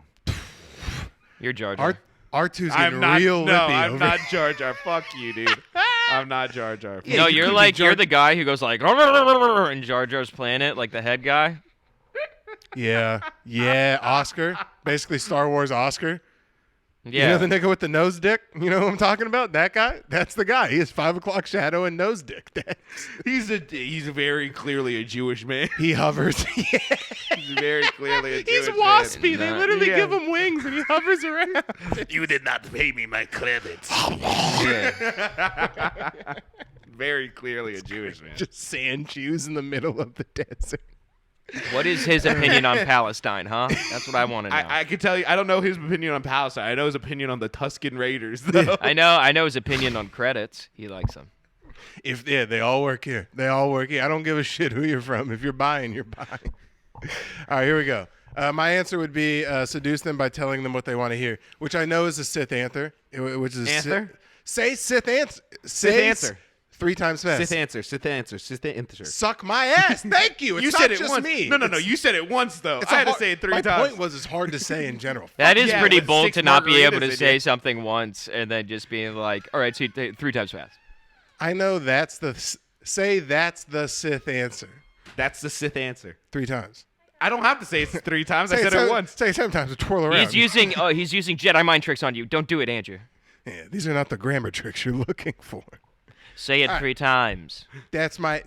You're Jar Jar. R2's I'm getting not. real No, lippy I'm over not Jar Jar. Fuck you, dude. I'm not Jar Jar. Yeah, No, you you're could be like Jar- you're the guy who goes like in Jar Jar's planet, like the head guy. Yeah, Oscar. Basically Star Wars Oscar. Yeah. You know the nigga with the nose dick? You know who I'm talking about? That guy? That's the guy. He is 5 o'clock shadow and nose dick. He's very clearly a Jewish man. He hovers. Yeah. He's very clearly a He's Jewish waspy. man. They Nah. literally Yeah. give him wings and he hovers around. You did not pay me my credits. Yeah. Very clearly a Jewish man. Just sand Jews in the middle of the desert. What is his opinion on Palestine, huh? That's what I want to know. I can tell you, I don't know his opinion on Palestine. I know his opinion on the Tuscan Raiders, though. I know his opinion on credits. He likes them. They all work here. They all work here. I don't give a shit who you're from. If you're buying, you're buying. All right, here we go. My answer would be seduce them by telling them what they want to hear, which I know is a Sith answer, which is Answer? Say Sith answer. Sith answer. 3 times fast. Sith answer. Sith answer. Sith answer. Suck my ass. Thank you. It's You not said it just once. me. No. You said it once though. It's I had a to say it 3 my times. point was it's hard to say in general. That is yeah, pretty with bold 6 to not be able to margaritas in say you. something once and then just being like, all right, so 3 times fast. I know that's the Sith answer. That's the Sith answer. 3 times. I don't have to say it 3 times. I Say said it once. Say it 7 times. Twirl around. He's using Jedi mind tricks on you. Don't do it, Andrew. Yeah, these are not the grammar tricks you're looking for. Say it 3 times. That's my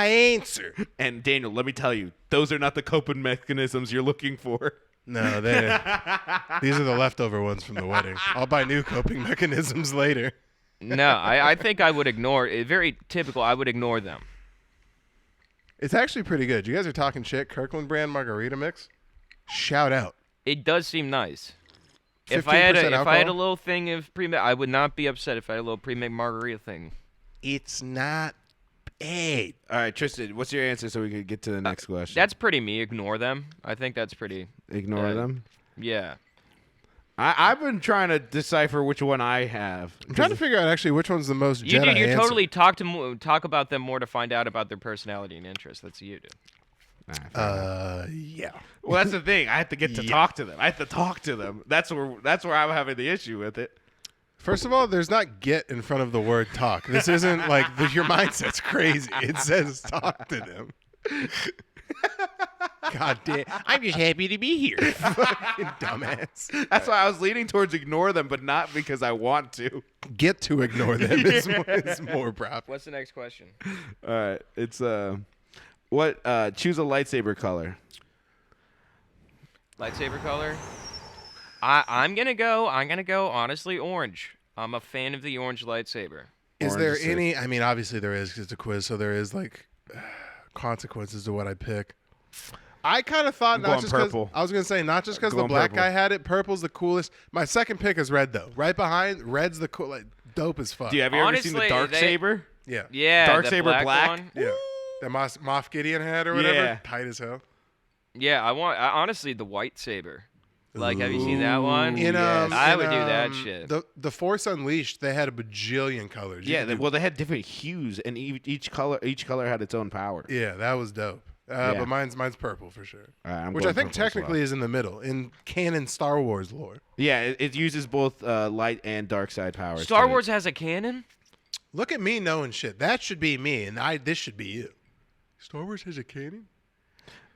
answer. And Daniel, let me tell you, those are not the coping mechanisms you're looking for. No, these are the leftover ones from the wedding. I'll buy new coping mechanisms later. No, I think I would ignore it. Very typical. I would ignore them. It's actually pretty good. You guys are talking shit. Kirkland brand margarita mix. Shout out. It does seem nice. If 15% I had a alcohol? little thing of pre-made, I would not be upset if I had a little pre-made margarita thing. It's not bad. All right, Tristan, what's your answer so we can get to the next question? That's pretty me. Ignore them. I think that's pretty. Ignore them? Yeah. I've been trying to decipher which one I have. I'm trying to figure out actually which one's the most You Jedi do. You answer. totally talk about them more to find out about their personality and interests. That's what you do. Yeah. Well, that's the thing. I have to get to talk to them. I have to talk to them. That's where I'm having the issue with it. First of all, there's not get in front of the word talk. This isn't like your mindset's crazy. It says talk to them. God damn. I'm just happy to be here. Fucking dumbass. That's why I was leaning towards ignore them, but not because I want to. Get to ignore them is more proper. What's the next question? All right. It's what choose a lightsaber color. Lightsaber color? I'm gonna go honestly orange. I'm a fan of the orange lightsaber. Is Orange there is sick. any? I mean, obviously there is 'cause it's a quiz, so there is like consequences to what I pick. I kind of thought I'm not going just because purple. I was gonna say not just because the Going black purple. guy had it. Purple's the coolest. My second pick is red though. Right behind red's the cool, like dope as fuck. Do you have you ever seen the Honestly, dark they- saber? Yeah. Yeah, Dark the saber black? one. Yeah. That Moff Gideon had or whatever. Yeah. Tight as hell. Yeah, honestly the white saber. Like, have you seen that one? In, I in, would do that shit. The Force Unleashed, they had a bajillion colors. You Yeah. could do- Well, they had different hues, and each color had its own power. yeah, that was dope. Yeah. But mine's purple for sure. All right, I'm Which going I think purple as well. technically is in the middle in canon Star Wars lore. Yeah, it uses both light and dark side powers. Star to- Wars has a cannon? Look at me knowing shit. That should be me, and this should be you. Star Wars has a canon?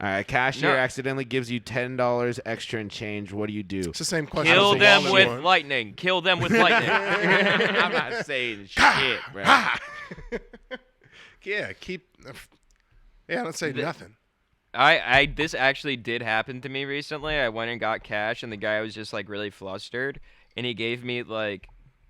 All right, cashier No. accidentally gives you $10 extra in change. What do you do? It's the same question. Kill as the them Walmart with one. lightning. Kill them with lightning. I'm not saying shit, bro. Yeah, don't say nothing. This actually did happen to me recently. I went and got cash, and the guy was just like really flustered, and he gave me like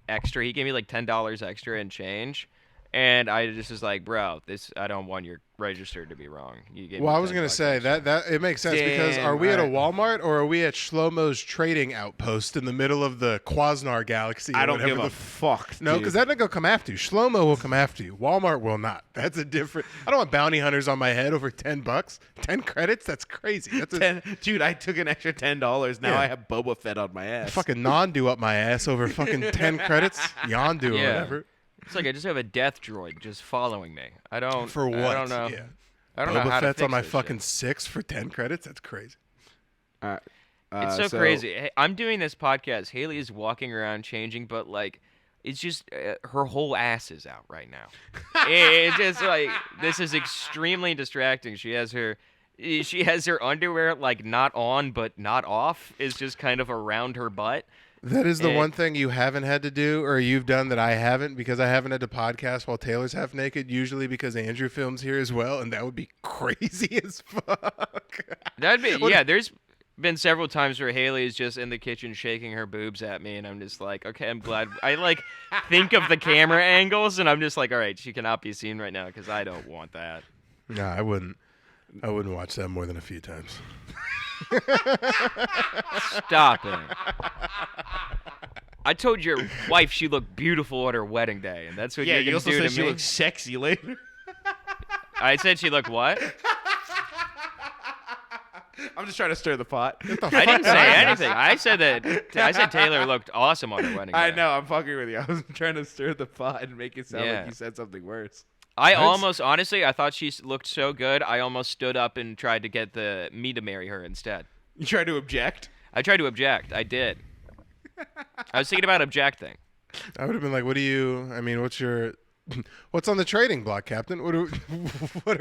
extra. He gave me like $10 extra in change, and I just was like, bro, I don't want your register to be wrong. You gave Well, me I was gonna $10 say extra. that it makes sense because Damn, are we at a alright. Walmart or are we at Shlomo's trading outpost in the middle of the Quasnar galaxy? I or don't whatever give the a fuck. No, because that nigga will come after you. Shlomo will come after you. Walmart will not. That's a different. I don't want bounty hunters on my head over $10. 10 credits? That's crazy. That's a Dude, I took an extra $10. Now Yeah. I have Boba Fett on my ass. fucking Nondu up my ass over fucking 10 credits. Yondu or Yeah. whatever. It's like I just have a death droid just following me. I don't. For what? I don't know. Yeah. I don't know Boba how to Fett's fix on my this fucking shit. 6 for 10 credits? That's crazy. It's so crazy. Hey, I'm doing this podcast. Haley is walking around changing, but like, it's just her whole ass is out right now. It's just like this is extremely distracting. She has her underwear like not on but not off. Is just kind of around her butt. That is the Eh. one thing you haven't had to do or you've done that I haven't because I haven't had to podcast while Taylor's half naked, usually because Andrew films here as well, and that would be crazy as fuck. That'd be yeah. There's been several times where Haley is just in the kitchen shaking her boobs at me, and I'm just like, okay, I'm glad. I like think of the camera angles, and I'm just like, all right, she cannot be seen right now because I don't want that. No, I wouldn't watch that more than a few times. Stop it. I told your wife she looked beautiful at her wedding day, and that's what Yeah, you're you gonna also do said to she me. looks sexy later. I said she looked what? I'm just trying to stir the pot. I didn't say anything. I said Taylor looked awesome on her wedding day. I know, I'm fucking with you. I was trying to stir the pot and make it sound Yeah. like you said something worse. I almost, honestly, I thought she looked so good. I almost stood up and tried to get me to marry her instead. You tried to object? I tried to object. I did. I was thinking about objecting. I would have been like, what's on the trading block, Captain? What are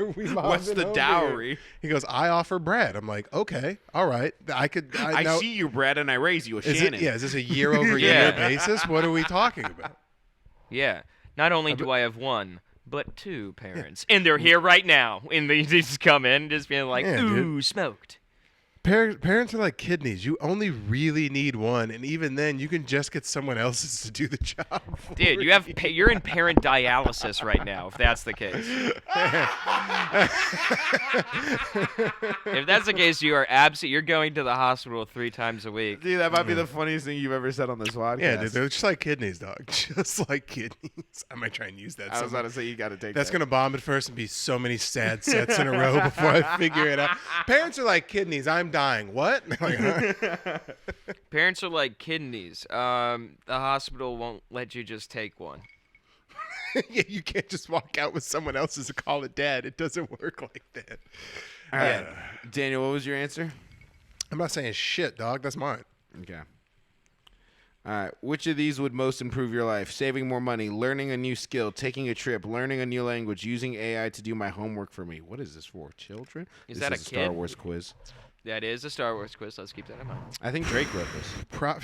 we What's mobbing the over dowry? here? He goes, I offer bread. I'm like, okay, all right. I know, see you, Brad, and I raise you a is Shannon. is this a year over year Yeah. basis? What are we talking about? Yeah. Not only do I have one, but two parents, and they're here right now. And they just come in, just being like, Yeah, "Ooh, dude. smoked." Parents are like kidneys. You only really need one, and even then, you can just get someone else's to do the job. Dude, you're in parent dialysis right now. If that's the case, if that's the case, you are you're going to the hospital 3 times a week. Dude, that might be the funniest thing you've ever said on this podcast. Yeah, dude, they're just like kidneys, dog. Just like kidneys. I might try and use that. I was about to say you got to take That's that. gonna bomb at first and be so many sad sets in a row before I figure it out. Parents are like kidneys. I'm dying. What? Like, huh? Parents are like kidneys. The hospital won't let you just take one. Yeah, you can't just walk out with someone else's and call it dad. It doesn't work like that. All right. Daniel, what was your answer? I'm not saying shit, dog. That's mine. Okay. All right. Which of these would most improve your life? Saving more money, learning a new skill, taking a trip, learning a new language, using AI to do my homework for me. What is this for? Children? Is this that is a Star kid? Wars quiz. That is a Star Wars quiz. Let's keep that in mind. I think Drake wrote this.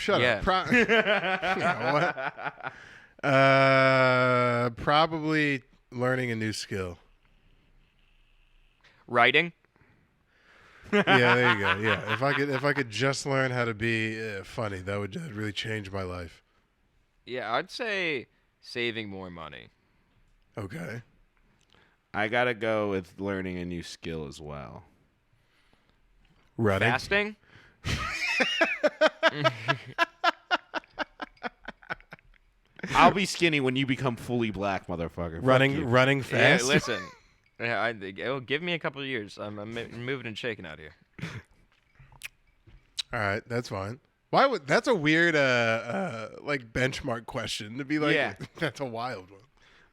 Shut Yeah. up. What? Probably learning a new skill. Writing. Yeah, there you go. Yeah, if I could just learn how to be funny, that would really change my life. Yeah, I'd say saving more money. Okay. I got to go with learning a new skill as well. Running. Fasting. I'll be skinny when you become fully black, motherfucker. Fuck you. Running Yeah, fast. listen. It'll give me a couple of years. I'm moving and shaking out here. All right, that's fine. Why would that's a weird like benchmark question to be like? Yeah. That's a wild one.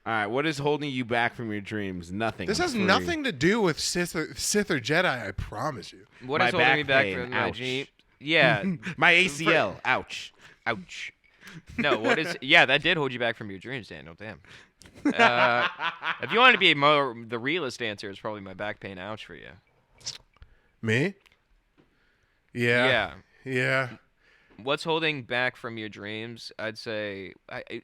All right, what is holding you back from your dreams? Nothing. This I'm has free. nothing to do with Sith or Jedi. I promise you. What My is holding back me back pain. from my Ouch. Jeep? Yeah. My ACL. Ouch. Ouch. No, what is? Yeah, that did hold you back from your dreams, Daniel. Damn. If you want to be more, the realist answer is probably my back pain. Ouch for you. Me? Yeah. Yeah. What's holding back from your dreams? I'd say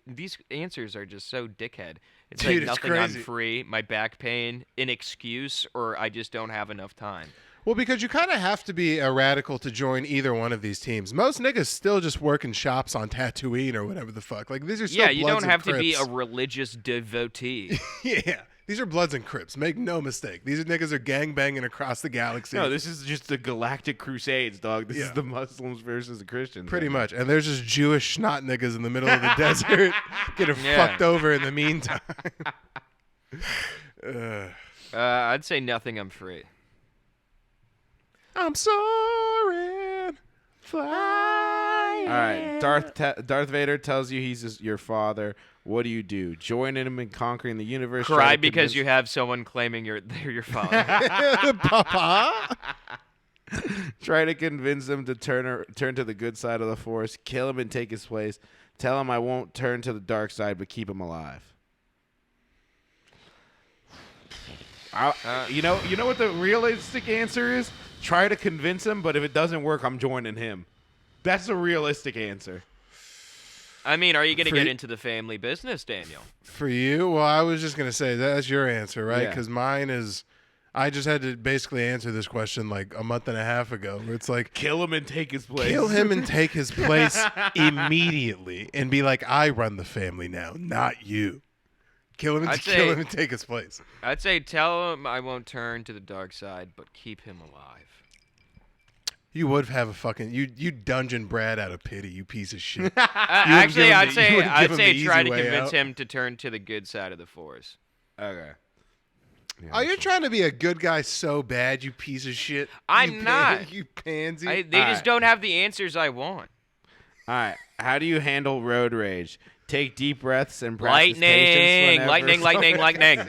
these answers are just so dickhead. It's Dude, like it's nothing. crazy. I'm free. My back pain, an excuse, or I just don't have enough time. Well, because you kind of have to be a radical to join either one of these teams. Most niggas still just work in shops on Tatooine or whatever the fuck. Like these are still Yeah, you Bloods don't have and to be a Crips. religious devotee. Yeah, these are Bloods and Crips. Make no mistake. These niggas are gangbanging across the galaxy. No, this is just the Galactic Crusades, dog. This Yeah. is the Muslims versus the Christians. Pretty much. And there's just Jewish snot niggas in the middle of the desert getting Yeah. fucked over in the meantime. I'd say nothing. I'm free. I'm soaring, flying. All right, Darth Vader tells you he's your father. What do? Join him in conquering the universe. try Cry to because convince- you have someone claiming they're your father. Papa. Try to convince him to turn to the good side of the Force. Kill him and take his place. Tell him I won't turn to the dark side, but keep him alive. You know what the realistic answer is? Try to convince him, but if it doesn't work, I'm joining him. That's a realistic answer. I mean, are you going to For get y- into the family business, Daniel? For you? Well, I was just going to say that's your answer, right? Yeah. Because mine is I just had to basically answer this question like a month and a half ago where it's like, Kill him and take his place. kill him and take his place immediately and be like, I run the family now, not you. Kill him and take his place. I'd say tell him I won't turn to the dark side, but keep him alive. You would have a fucking you dungeon Brad out of pity, you piece of shit. Actually, I'd you say would've given try the to easy way convince out. him to turn to the good side of the Force. Okay. Yeah, Oh, you're trying to be a good guy so bad, you piece of shit. I'm You not. You pansy. They just Alright. don't have the answers I want. All right. How do you handle road rage? Take deep breaths and practice patience Lightning, whenever- lightning.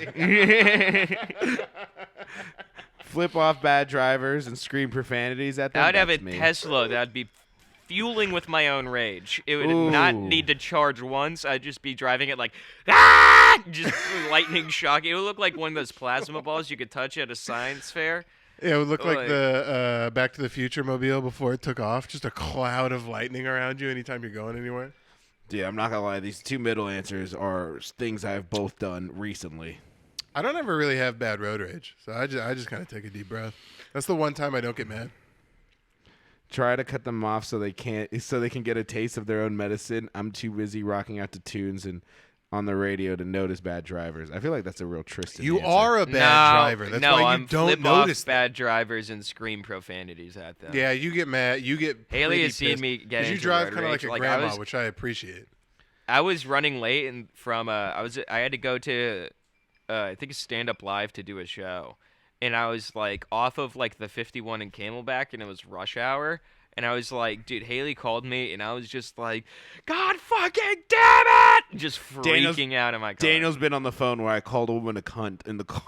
Flip off bad drivers and scream profanities at them. I'd have a That's me. Tesla that'd be fueling with my own rage. It would not Ooh. need to charge once. I'd just be driving it like, ah! Just lightning shock. It would look like one of those plasma balls you could touch at a science fair. Yeah, it would look like Like- the Back to the Future mobile before it took off. Just a cloud of lightning around you anytime you're going anywhere. Dude, I'm not gonna lie. These two middle answers are things I've both done recently. I don't ever really have bad road rage, so I just kind of take a deep breath. That's the one time I don't get mad. Try to cut them off so they can get a taste of their own medicine. I'm too busy rocking out to tunes and on the radio to notice bad drivers. I feel like that's a real Tristan. You answer. are a bad driver. That's why I'm you don't flip notice off bad drivers and scream profanities at them. Yeah, you get mad. You get Haley has pretty seen me pissed. get 'Cause you into drive road kind of like rage. a Like, grandma, which I appreciate. I was running late and I had to go to I think it's Stand Up Live to do a show, and I was like off of like the 51 in Camelback, and it was rush hour, and I was like, dude, Haley called me, and I was just like, God fucking damn it, just freaking out in my car. Daniel's been on the phone where I called a woman a cunt in the car.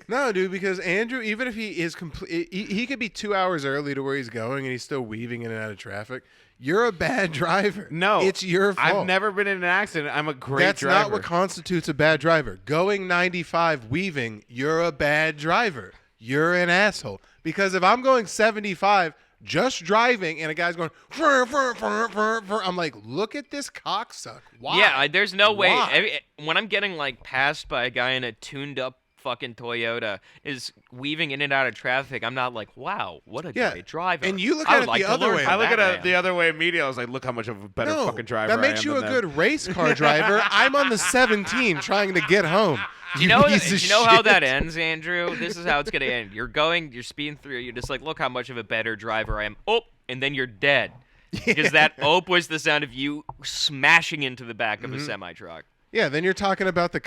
No, dude, because Andrew, even if he is he could be 2 hours early to where he's going, and he's still weaving in and out of traffic. You're a bad driver. No, it's your fault. I've never been in an accident. I'm a great That's driver. not what constitutes a bad driver. Going 95 weaving, you're a bad driver. You're an asshole. Because if I'm going 75 just driving and a guy's going, I'm like, look at this cocksuck. Why? Yeah, there's no way. Why? When I'm getting like passed by a guy in a tuned up fucking Toyota is weaving in and out of traffic, I'm not like, wow, what a great driver. And you look I at would it like the to other learn way. from I look that at it man. the other way immediately. I was like, look how much of a better fucking driver that makes I am you than a them. good race car driver. I'm on the 17 trying to get home. Do you know how shit. that ends, Andrew? This is how it's gonna end. You're speeding through. You're just like, look how much of a better driver I am. Oh, and then you're dead because that ope was the sound of you smashing into the back of a semi truck. Yeah, then you're talking about the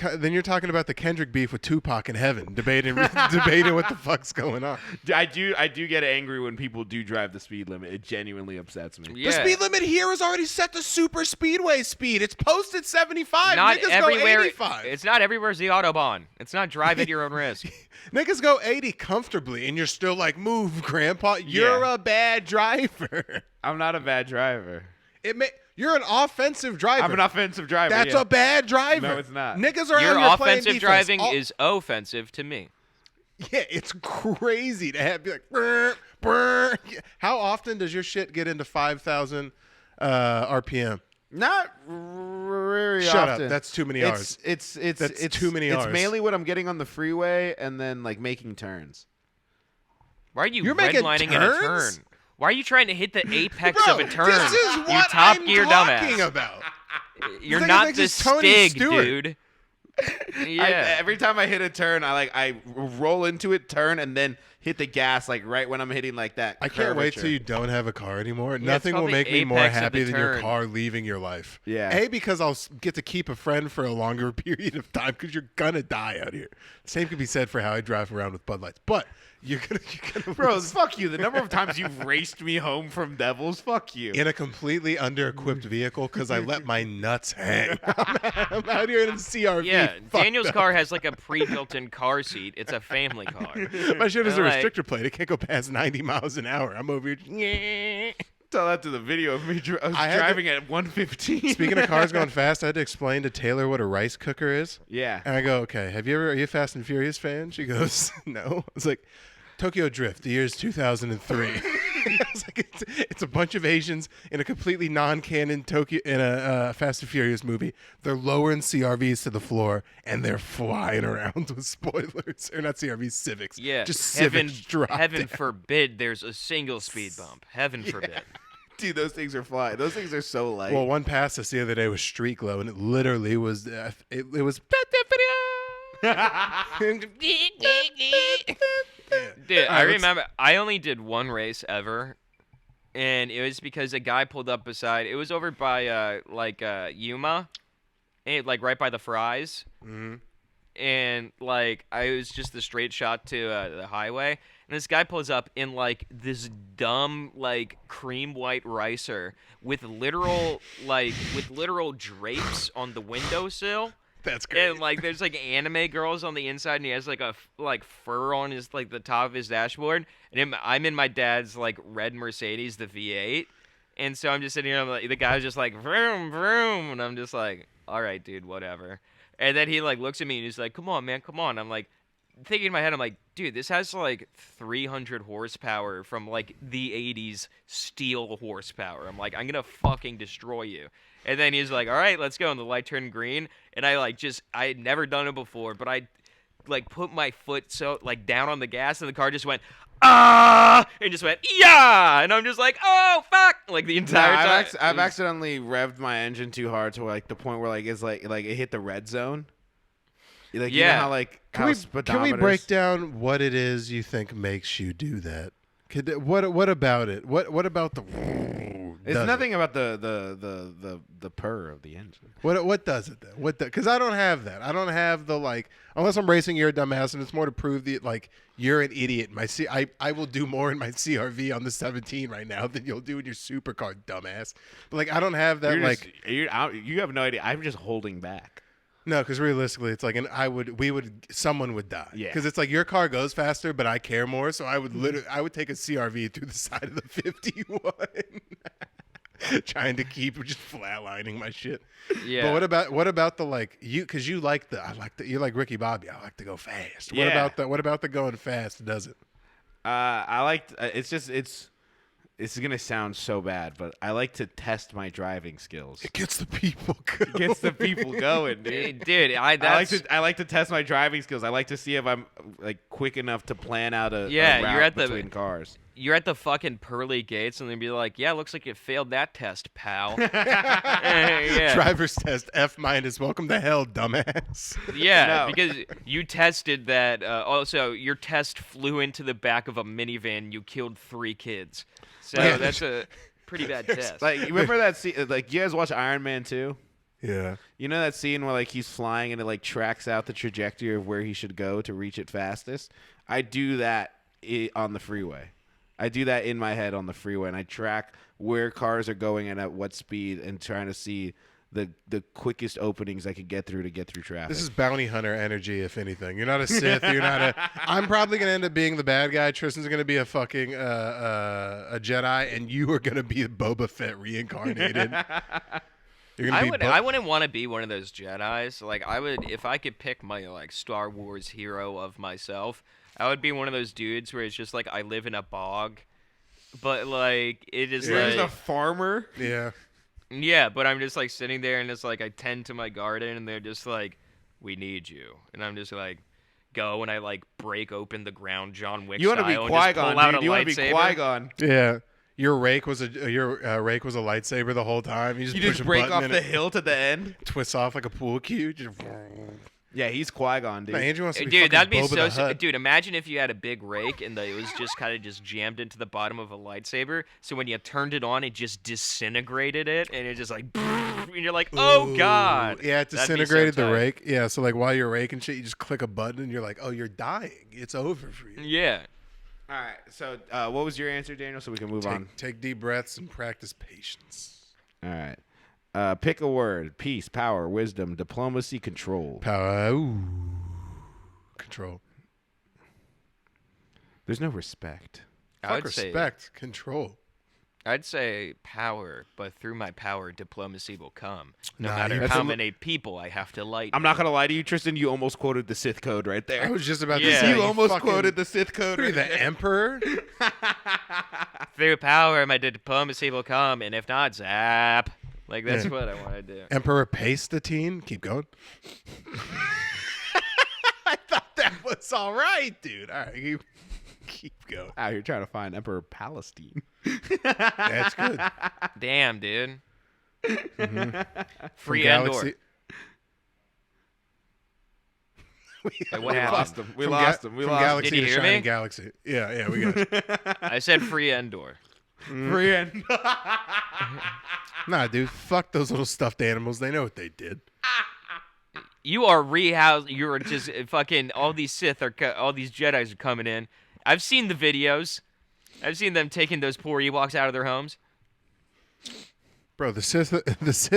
Kendrick beef with Tupac in heaven, debating what the fuck's going on. I do get angry when people do drive the speed limit. It genuinely upsets me. Yeah. The speed limit here is already set to super speedway speed. It's posted 75. Not Niggas everywhere. go 85. It's not everywhere's the Autobahn. It's not drive at your own risk. Niggas go 80 comfortably, and you're still like, move, grandpa. You're Yeah. a bad driver. I'm not a bad driver. You're an offensive driver. I'm an offensive driver. That's yeah. a bad driver. No, it's not. Niggas are Your out here playing offensive defense. driving is offensive to me. Yeah, it's crazy to be like, brr, brr. How often does your shit get into 5,000 RPM? Not very Shut often. up. That's too many R's. It's too many It's Rs. mainly when I'm getting on the freeway and then like making turns. Why are you You're making redlining in a turn? turns? Why are you trying to hit the apex Bro, of a turn? this is you what top I'm gear talking dumbass. about. You're This nigga not thinks the he's Tony Stig, Stewart. dude. Yeah. Every time I hit a turn, I roll into it, turn, and then hit the gas like right when I'm hitting like that. I can't wait curvature. till you don't have a car anymore. it's Nothing will called the make me more apex of happy the than your turn. car leaving your life. Yeah. A, because I'll get to keep a friend for a longer period of time because you're going to die out here. Same could be said for how I drive around with Bud Lights. But you're gonna Bro, lose. fuck you. The number of times you've raced me home from Devils, fuck you. In a completely under-equipped vehicle because I let my nuts hang. I'm out here in a CRV. Yeah, fucked Daniel's up. car has like a pre-built-in car seat. It's a family car. My shit is a Like- restrictor plate. It can't go past 90 miles an hour. I'm over here. Tell that to the video of me I had to- driving at 115. Speaking of cars going fast, I had to explain to Taylor what a rice cooker is. Yeah. And I go, okay, are you a Fast and Furious fan? She goes, no. I was like, Tokyo Drift, the year is 2003. I was like, it's a bunch of Asians in a completely non-canon Tokyo in a Fast and Furious movie. They're lowering CRVs to the floor and they're flying around with spoilers, or not CRVs, Civics. Yeah, just heaven, Civics drop heaven down. forbid there's a single speed bump. Heaven forbid. Dude, those things are flying. Those things are so light. Well, one passed us the other day with Street Glow, and it literally was it was. Dude, I Alright, let's- remember I only did one race ever, and it was because a guy pulled up beside. It was over by Yuma, and like right by the Fries, and like I was just the straight shot to the highway, and this guy pulls up in like this dumb like cream white ricer with literal drapes on the windowsill. That's great. And like there's like anime girls on the inside, and he has like a fur on his like the top of his dashboard, and I'm in my dad's like red Mercedes, the V8, and so I'm just sitting here, and the guy's just like vroom vroom, and I'm just like, all right, dude, whatever. And then he like looks at me and he's like, come on, man, come on. I'm like, thinking in my head, I'm like, dude, this has like 300 horsepower from like the 80s steel horsepower. I'm like, I'm gonna fucking destroy you. And then he's like, all right, let's go. And the light turned green, and I had never done it before, but I like put my foot so like down on the gas, and the car just went and just went yeah, and I'm just like, oh fuck, like the entire time. I've accidentally revved my engine too hard to like the point where like it's like it hit the red zone. Like, you know how like can we break down what it is you think makes you do that? What about it? What about the? It's nothing about the purr of the engine. What does it then? Because I don't have that. I don't have the like. Unless I'm racing, you're a dumbass, and it's more to prove that like you're an idiot. I will do more in my CRV on the 17 right now than you'll do in your supercar, dumbass. But like I don't have that. You have no idea. I'm just holding back. No, because realistically, it's like someone would die. Yeah. Because it's like your car goes faster, but I care more, so I would take a CRV through the side of the 51, trying to keep just flatlining my shit. Yeah. But what about the like you? Because you like you like Ricky Bobby. I like to go fast. Yeah. What about the going fast? Does it? I like. It's gonna sound so bad, but I like to test my driving skills. It gets the people going. It gets the people going, dude. Dude, I like to test my driving skills. I like to see if I'm like quick enough to plan out a route between cars. You're at the fucking pearly gates, and they'd be like, "Yeah, looks like you failed that test, pal." Yeah. Driver's test F-. Welcome to hell, dumbass. Yeah, No. because you tested that. Also, your test flew into the back of a minivan. You killed 3 kids. So Yeah. that's a pretty bad test. Like, you remember that scene? Like, you guys watch Iron Man 2? Yeah. You know that scene where like he's flying and it like tracks out the trajectory of where he should go to reach it fastest? I do that on the freeway. I do that in my head on the freeway, and I track where cars are going and at what speed, and trying to see the quickest openings I could get through traffic. This is bounty hunter energy, if anything. You're not a Sith. You're not a. I'm probably gonna end up being the bad guy. Tristan's gonna be a fucking a Jedi, and you are gonna be Boba Fett reincarnated. You're gonna I wouldn't want to be one of those Jedis. Like I would, if I could pick my like Star Wars hero of myself, I would be one of those dudes where it's just like I live in a bog, but like it is You're like just a farmer. Yeah. yeah, but I'm just like sitting there and it's like I tend to my garden and they're just like, we need you, and I'm just like go and I like break open the ground John Wick You want to be style and just pull Qui-Gon, out dude. a You want to be lightsaber. Qui-Gon. Yeah. Your rake was a lightsaber the whole time. You You push just a break button off and the it hill to the end. twists off like a pool cue. Just... Yeah, he's Qui-Gon, dude. No, Andrew wants to be Dude, that'd be fucking Boba the so. Hutt. Dude, imagine if you had a big rake and it was just kind of just jammed into the bottom of a lightsaber. So when you turned it on, it just disintegrated it, and it just like, and you're like, oh god. Yeah, it That'd be so disintegrated the tight. rake. Yeah, so like while you're raking shit, you just click a button and you're like, oh, you're dying. It's over for you. Yeah. All right. So, what was your answer, Daniel? So we can move on. Take deep breaths and practice patience. All right. Pick a word: peace, power, wisdom, diplomacy, control. Power. Ooh. Control. There's no respect. I Fuck would say respect. Control. I'd say power, but through my power, diplomacy will come. No Nah, matter you're- how many people I have to light. I'm not gonna lie to you, Tristan. You almost quoted the Sith code right there. I was just about to Yeah. say. you almost fucking- quoted the Sith code. What are you, Right the there. Emperor? Through power, my diplomacy will come, and if not, zap. Like that's Yeah. what I want to do. Emperor Palpatine? Keep going. I thought that was all right, dude. All right, keep going. Ah, you're trying to find Emperor Palestine. That's good. Damn, dude. Free From Endor. Galaxy- Hey, what We happened? lost him. We from lost him. We from lost him. Galaxy Did you to hear Shining me? Galaxy. Yeah, we got you. I said free Endor. Free Endor. Nah, dude, fuck those little stuffed animals. They know what they did. You are rehoused. You're just fucking. All these Sith are. All these Jedi's are coming in. I've seen the videos. I've seen them taking those poor Ewoks out of their homes. Bro, the Sith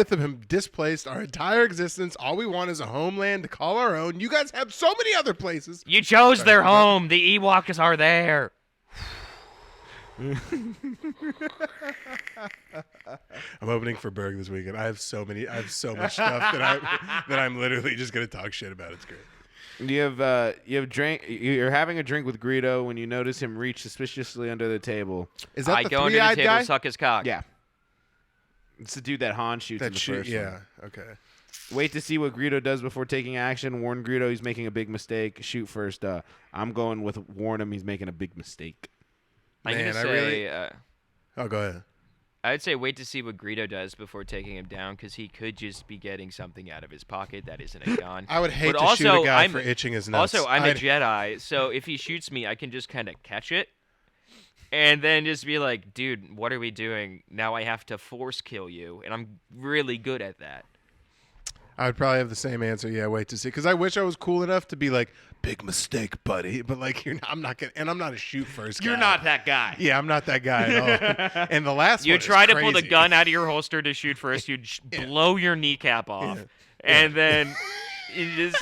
have been displaced our entire existence. All we want is a homeland to call our own. You guys have so many other places. You chose their home. The Ewoks are there. I'm opening for Berg this weekend. I have so much stuff that I'm literally just gonna talk shit about. It's great. You're having a drink with Greedo when you notice him reach suspiciously under the table. Is that I the go under the three-eyed table, guy? suck his cock. Yeah. It's the dude that Han shoots in the first one. Yeah. Okay. Wait to see what Greedo does before taking action. Warn Greedo he's making a big mistake. Shoot first. I'm going with warn him he's making a big mistake. I'm gonna Man, I say, really- Oh, go ahead. I'd say wait to see what Greedo does before taking him down, because he could just be getting something out of his pocket that isn't a gun. I would hate But to shoot also, a guy I'm- for itching his nuts. Also, I'm a I'd- Jedi, so if he shoots me, I can just kind of catch it, and then just be like, dude, what are we doing? Now I have to force kill you, and I'm really good at that. I would probably have the same answer. Yeah, wait to see. Because I wish I was cool enough to be like, big mistake, buddy. But like, I'm not gonna, and I'm not a shoot first guy. You're not that guy. Yeah, I'm not that guy at all. And the last You one is try to pull the crazy. gun out of your holster to shoot first, you'd blow your kneecap off, Yeah. and then you just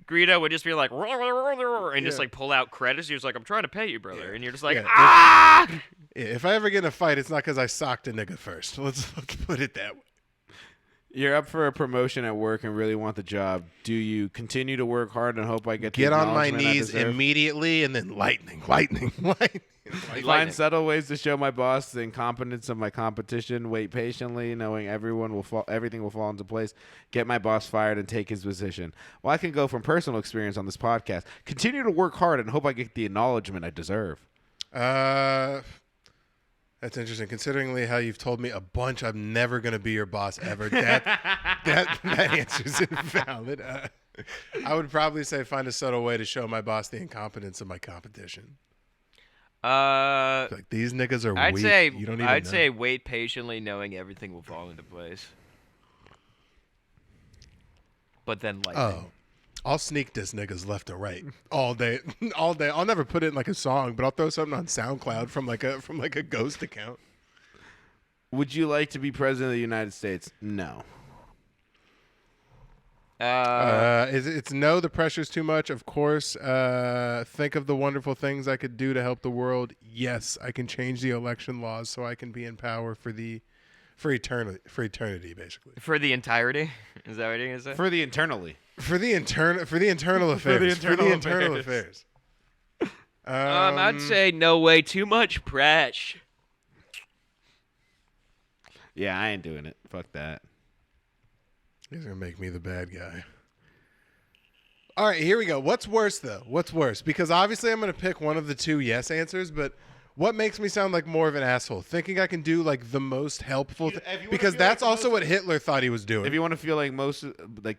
Greedo would just be like, and just Yeah. like pull out credits. He was like, I'm trying to pay you, brother, and you're just like, Yeah. ah. Yeah, if I ever get in a fight, it's not because I socked a nigga first. Let's put it that way. You're up for a promotion at work and really want the job. Do you continue to work hard and hope I get the Get on my acknowledgement I knees deserve? immediately, and then lightning. Find subtle ways to show my boss the incompetence of my competition. Wait patiently, knowing everything will fall into place. Get my boss fired and take his position. Well, I can go from personal experience on this podcast. Continue to work hard and hope I get the acknowledgement I deserve. That's interesting. Considering how you've told me a bunch, I'm never going to be your boss ever. That answer's invalid. I would probably say find a subtle way to show my boss the incompetence of my competition. Like, these niggas are I'd weak. say You don't even I'd know. say wait patiently, knowing everything will fall into place. But then lightning. Oh, I'll sneak diss niggas left and right all day, all day. I'll never put it in like a song, but I'll throw something on SoundCloud from like a ghost account. Would you like to be president of the United States? No. It's no. The pressure's too much. Of course. Think of the wonderful things I could do to help the world. Yes, I can change the election laws so I can be in power for eternity, basically. For the entirety? Is that what you're gonna say? For the internally. For the internal affairs. For the internal affairs. I'd say no way too much press. Yeah, I ain't doing it. Fuck that. He's gonna make me the bad guy. All right, here we go. What's worse though? What's worse? Because obviously I'm gonna pick one of the two yes answers, but what makes me sound like more of an asshole? Thinking I can do like the most helpful If you wanna because feel that's like the also most- what Hitler thought he was doing. If you want to feel like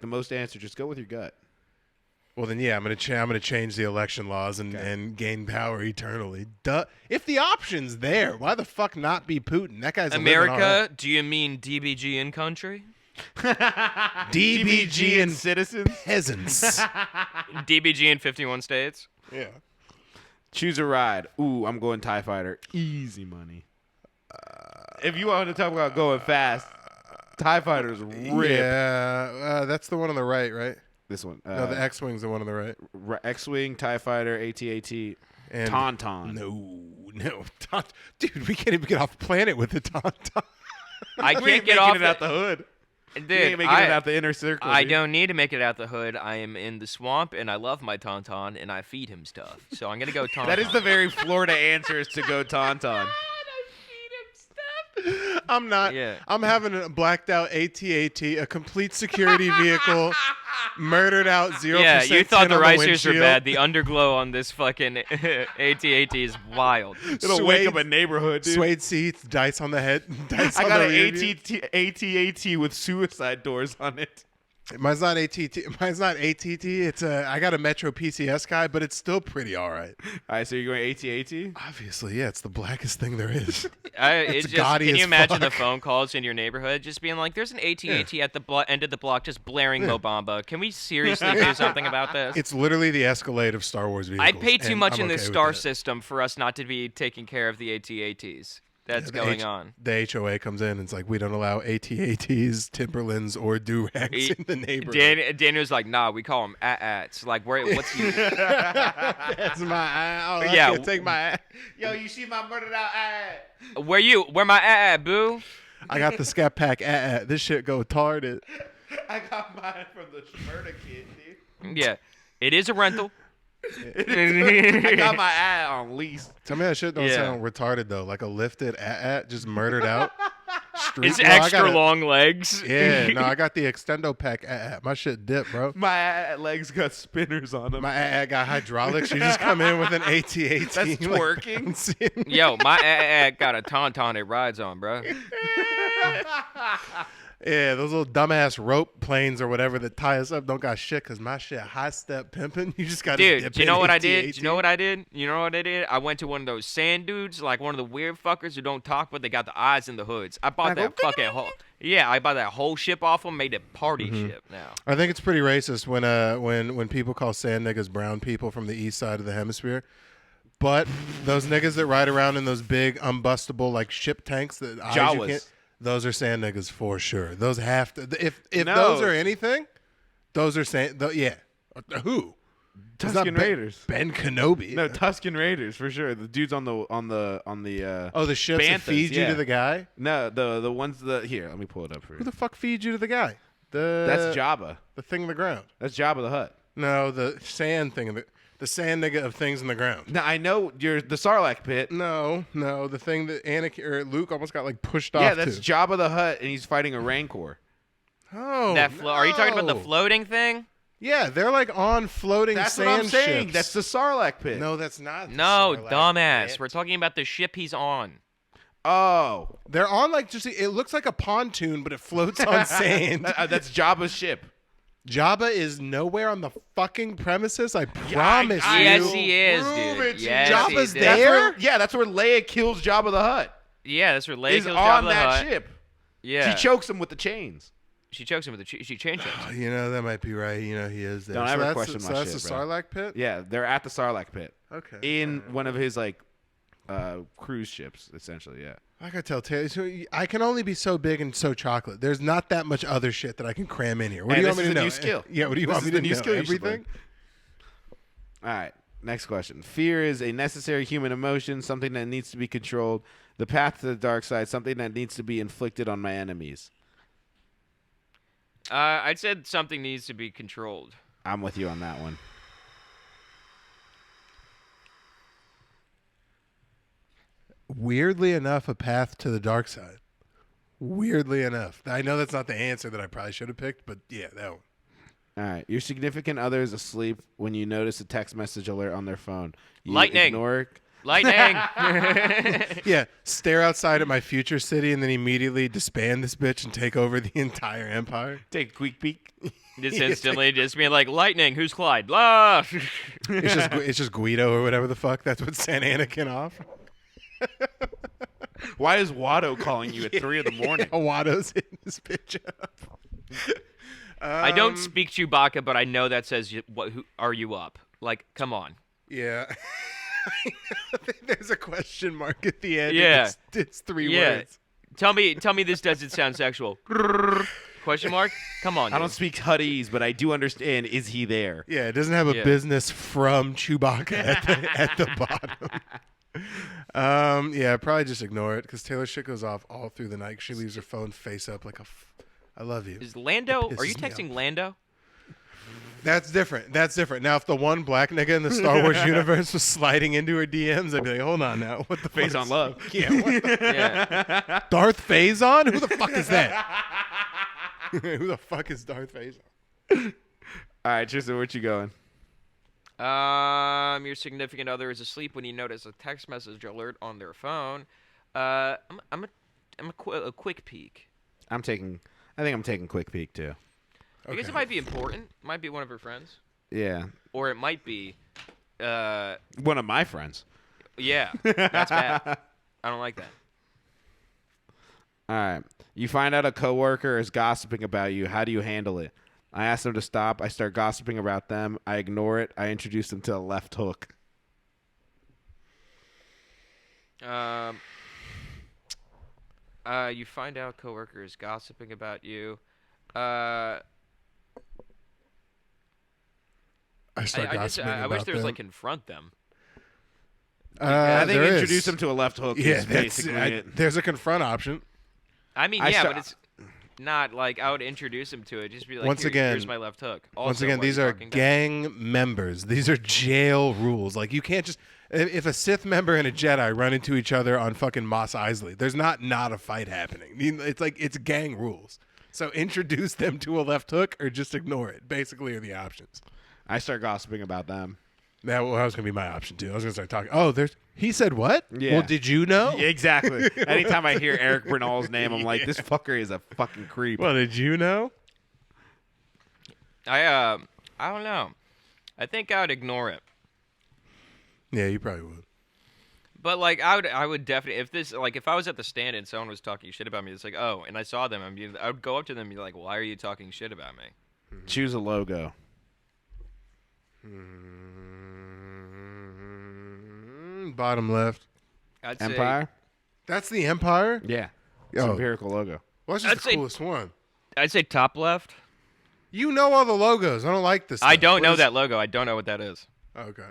the most answer, just go with your gut. Well then, yeah, I'm gonna change the election laws and gain power eternally. Duh. If the option's there, why the fuck not be Putin? That guy's living all right. America, do you mean DBG in country? DBG and citizens. peasants. DBG in 51 states? Yeah. Choose a ride. Ooh, I'm going TIE Fighter. Easy money. If you want to talk about going fast, TIE Fighter's rip. Yeah, that's the one on the right, right? This one. No, the X-wing's the one on the right. X-Wing, TIE Fighter, AT-AT, And Tauntaun. No. Dude, we can't even get off planet with the Tauntaun. I We can't ain't get making off it out the hood. Dude, We ain't making it out the inner circle. I dude. don't need to make it out the hood. I am in the swamp, and I love my Tauntaun, and I feed him stuff. So I'm gonna go Tauntaun. That is the very Florida answer is to go Tauntaun. I'm not. Yeah. I'm having a blacked out AT-AT, a complete security vehicle, murdered out 0%. Yeah, you thought the tint on ricers were windshield. bad. The underglow on this fucking AT-AT is wild. It'll wake up a neighborhood, dude. Suede seats, dice on the head. Dice I on got the an rear view. AT-AT with suicide doors on it. Mine's not ATT. Mine's not ATT. It's I got a Metro PCS guy, but it's still pretty all right. All right, so you're going AT-AT? Obviously, yeah, it's the blackest thing there is. It's just, gaudy can as you imagine the fuck. phone calls in your neighborhood just being like, there's an AT-AT at the end of the block just blaring Mobamba. Can we seriously do something about this? It's literally the Escalade of Star Wars vehicles. I'd pay too and much I'm in the okay with star that. system for us not to be taking care of the AT-ATs. That's The going on. The HOA comes in and it's like, we don't allow AT-ATs, Timberlands, or do-rags in the neighborhood. Daniel's like, nah, we call them at-ats. Like, what's he... That's my oh, Yeah. I can't take my Yo, you see my murdered out ad? Where my at, boo? I got the Scat Pack This shit go tarded. I got mine from the Schmurda kid, dude. Yeah. It is a rental. I got my ad on lease. Tell me that shit don't sound retarded though. Like a lifted at just murdered out. Street, It's bro, extra long legs. Yeah, no, I got the extendo pack at. My shit dip, bro. My legs got spinners on them. My at got hydraulics. You just come in with an AT-AT. That's twerking. Like, Yo, my got a tauntaun it rides on, bro. yeah, those little dumbass rope planes or whatever that tie us up don't got shit because my shit high step pimping. You just got Dude, do you know what I did? Do you know what I did? You know what I did? I went to one of those sand dudes, like one of the weird fuckers who don't talk, but they got the eyes in the hoods. I bought that fucking whole. Yeah, I bought that whole ship off them, made it party ship now. I think it's pretty racist when people call sand niggas brown people from the east side of the hemisphere. But those niggas that ride around in those big unbustable like ship tanks that eyes you Jawas. can't, those are sand niggas for sure. Those have to. If No. those are anything, those are sand. Yeah. Who? It's not Tusken Raiders. Ben Kenobi. No, Tusken Raiders for sure. The dudes on the Oh, the ships that Banthas, feed you yeah. to the guy. No, the ones that here. Let me pull it up for Who you. the fuck feeds you to the guy? That's Jabba. The thing in the ground. That's Jabba the Hutt. No, the sand thing in the sand nigga of things in the ground. Now I know you're the Sarlacc pit. No, the thing that Anakin or Luke almost got like pushed off. Yeah, that's to. Jabba the Hutt, and he's fighting a Rancor. Oh, Are you talking about the no. floating thing? Yeah, they're like on floating That's sand what I'm saying. ships. That's the Sarlacc pit. No, that's not. the No, Sarlacc dumbass. pit. We're talking about the ship he's on. Oh, They're on like just. It looks like a pontoon, but it floats on sand. That's Jabba's ship. Jabba is nowhere on the fucking premises. I promise you. Yes, he is, Prove dude. it to Yes, you. he Jabba's did. there? That's where Leia kills Jabba the Hutt. Yeah, that's where Leia Is kills on Jabba the that Hutt. ship. Yeah. She chokes him with the chains. She chokes him with the she chain chokes him. Oh, you know that might be right. You know he is there. Don't so ever that's, question so my that's shit, the bro. Sarlacc pit. Yeah, they're at the Sarlacc pit Okay. in one of his like cruise ships, essentially. Yeah. I gotta tell Taylor, so I can only be so big and so chocolate. There's not that much other shit that I can cram in here. What Hey, do you this want me is to a know? new skill. Yeah, what do you This want is me the to new know? skill you should Everything? All right. Next question. Fear is a necessary human emotion, something that needs to be controlled. The path to the dark side, something that needs to be inflicted on my enemies. I'd said something needs to be controlled. I'm with you on that one. Weirdly enough, a path to the dark side. Weirdly enough. I know that's not the answer that I probably should have picked, but yeah, that one. All right. Your significant other is asleep when you notice a text message alert on their phone. You Lightning. Ignore. Lightning. Yeah, stare outside at my future city and then immediately disband this bitch and take over the entire empire. Take a quick peek. Just instantly, just being like, lightning. Who's Clyde? Blah. It's just Guido or whatever the fuck. That's what sent Anakin off. Why is Watto calling you at 3 in the morning? Awado's hitting this bitch up. I don't speak Chewbacca, but I know that says, who are you up? Like, come on. Yeah. There's a question mark at the end. Yeah. It's 3 Yeah. words. Tell me this doesn't sound sexual. Question mark? Come on. I don't dude. speak Huttese, but I do understand. Is he there? Yeah, it doesn't have a Yeah. business from Chewbacca at the bottom. Yeah, probably just ignore it because Taylor shit goes off all through the night. She leaves her phone face up like I love you. Is Lando? It Are you pisses me texting off. Lando? That's different. Now, if the one black nigga in the Star Wars universe was sliding into her DMs, I'd be like, hold on now. What the Face fuck on is- love. Yeah, what the Yeah. Darth Faison? Who the fuck is that? Who the fuck is Darth Faison? All right, Tristan, where you going? Your significant other is asleep when you notice a text message alert on their phone. I'm a quick peek. I think I'm taking quick peek too. I guess Okay. it might be important. It might be one of her friends, Yeah. or it might be, One of my friends. yeah, that's bad. I don't like that. All right. You find out a coworker is gossiping about you. How do you handle it? I ask them to stop. I start gossiping about them. I ignore it. I introduce them to a left hook. You find out coworker is gossiping about you. I start gossiping I about wish there was them. like confront them. I think there introduce is. them to a left hook Yeah, is basically it. there's a confront option. I mean, I yeah, saw- but it's not like I would introduce him to it. Just be like, Once again, here's my left hook. Also, Once again, what these you are fucking got? gang members. These are jail rules. Like, you can't just... If a Sith member and a Jedi run into each other on fucking Mos Eisley, there's not a fight happening. I mean, it's like, it's gang rules. So introduce them to a left hook or just ignore it, basically, are the options. I start gossiping about them. That was going to be my option, too. I was going to start talking. Oh, he said what? Yeah. Well, did you know? Exactly. Anytime I hear Eric Bernal's name, I'm like, this fucker is a fucking creep. Well, did you know? I don't know. I think I would ignore it. Yeah, you probably would. But like I would definitely if I was at the stand and someone was talking shit about me, it's like, oh, and I saw them, I would go up to them and be like, why are you talking shit about me? Choose a logo. Bottom left. I'd say Empire? That's the Empire? Yeah. It's Oh. an empirical logo. Well, that's I'd just the say- coolest one. I'd say top left. You know all the logos. I don't like this I stuff. don't What know is- that logo. I don't know what that is. Okay.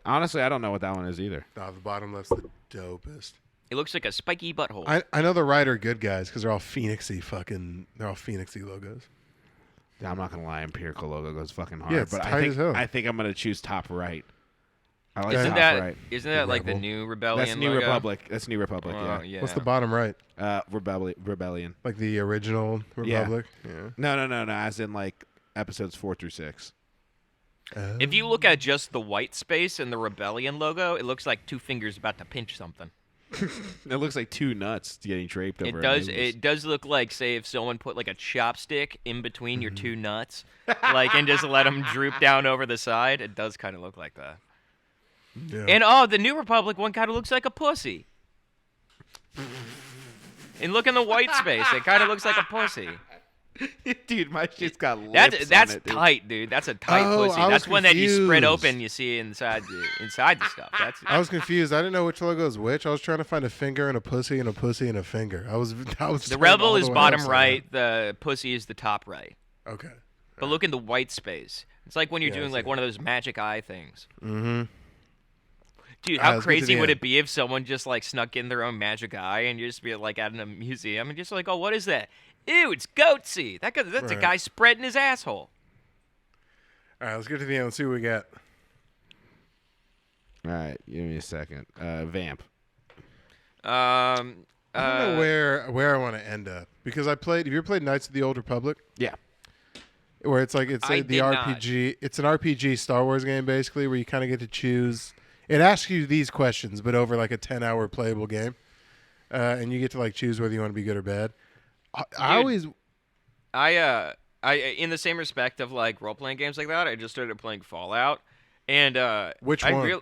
Honestly, I don't know what that one is either. No, the bottom left's the dopest. It looks like a spiky butthole. I know the right are good guys because they're all Phoenixy logos. I'm not gonna lie, empirical logo goes fucking hard. Yeah, it's but tight as hell. I think I'm gonna choose top right. I like isn't top that right. isn't that like the Rebel. New Rebellion That's New logo? Republic. That's New Republic. Oh, Yeah. What's the bottom right? Rebellion. Like the original Republic? Yeah. No. As in like episodes 4 through 6. If you look at just the white space and the Rebellion logo, it looks like two fingers about to pinch something. It looks like two nuts getting draped over. It does. It does look like, say, if someone put like a chopstick in between your two nuts, like, and just let them droop down over the side. It does kind of look like that. Yeah. And the New Republic one kind of looks like a pussy. And look in the white space. It kind of looks like a pussy. Dude, my shit's got lips That's on it, dude. tight, dude. That's a tight Oh, pussy. I was That's one that you spread confused. open. You see inside the stuff. That's I was confused. I didn't know which logo is which. I was trying to find a finger and a pussy and a pussy and a finger. I was. the turned Rebel all is the way bottom upside right. The pussy is the top right. down. Okay. But look in the white space. It's like when you're Yeah, I doing see like that. one of those magic eye things. Mm-hmm. Dude, Let's how get to crazy the would end. it be if someone just like snuck in their own magic eye and you just be like at a museum and just like, oh, what is that? Ew, it's goatsy. That's a Right. guy spreading his asshole. All right, let's get to the end. Let's see what we got. All right, give me a second. Vamp. I don't know where I want to end up because I played. Have you ever played Knights of the Old Republic? Yeah. Where it's like I the did not. RPG. It's an RPG Star Wars game basically, where you kind of get to choose. It asks you these questions, but over like a 10-hour playable game, and you get to like choose whether you want to be good or bad. I always. I in the same respect of like role playing games like that, I just started playing Fallout, and Which I one?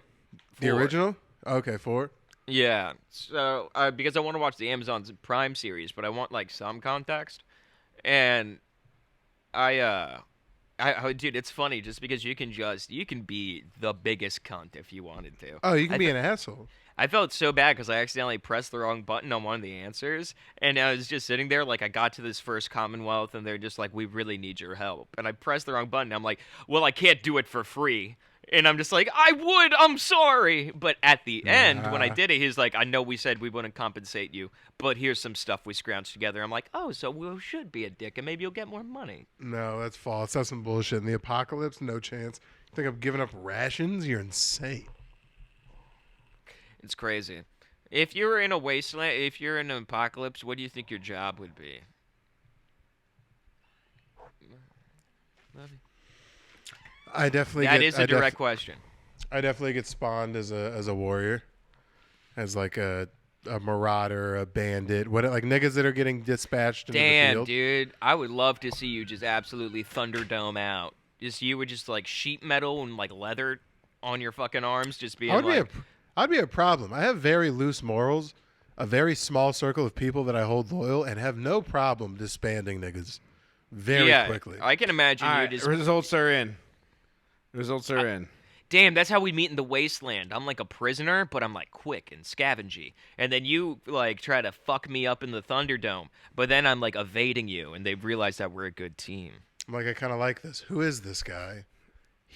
The 4. original? Okay, 4. Yeah. So because I want to watch the Amazon Prime series, but I want like some context, and dude, it's funny just because you can be the biggest cunt if you wanted to. Oh, you can I be th- an asshole. I felt so bad because I accidentally pressed the wrong button on one of the answers, and I was just sitting there like I got to this first Commonwealth, and they're just like, "We really need your help," and I pressed the wrong button. I'm like, "Well, I can't do it for free," and I'm just like, "I would. I'm sorry," but at the end, when I did it, he's like, "I know we said we wouldn't compensate you, but here's some stuff we scrounged together." I'm like, "Oh, so we should be a dick, and maybe you'll get more money." No, that's false. That's some bullshit. In the apocalypse, no chance. You think I'm giving up rations? You're insane. It's crazy. If you were in a wasteland, if you're in an apocalypse, what do you think your job would be? I definitely. That get, is a direct question. I definitely get spawned as a warrior, as like a marauder, a bandit, what like niggas that are getting dispatched into the Damn, field. dude. I would love to see you just absolutely Thunderdome out. Just you would just like sheet metal and like leather on your fucking arms, just being like, I'd be a problem. I have very loose morals, a very small circle of people that I hold loyal, and have no problem disbanding niggas very quickly. I can imagine All you right, just. results are in. Results are in. Damn, that's how we meet in the wasteland. I'm like a prisoner, but I'm like quick and scavengy. And then you like try to fuck me up in the Thunderdome, but then I'm like evading you, and they realize that we're a good team. I'm like, I kind of like this. Who is this guy?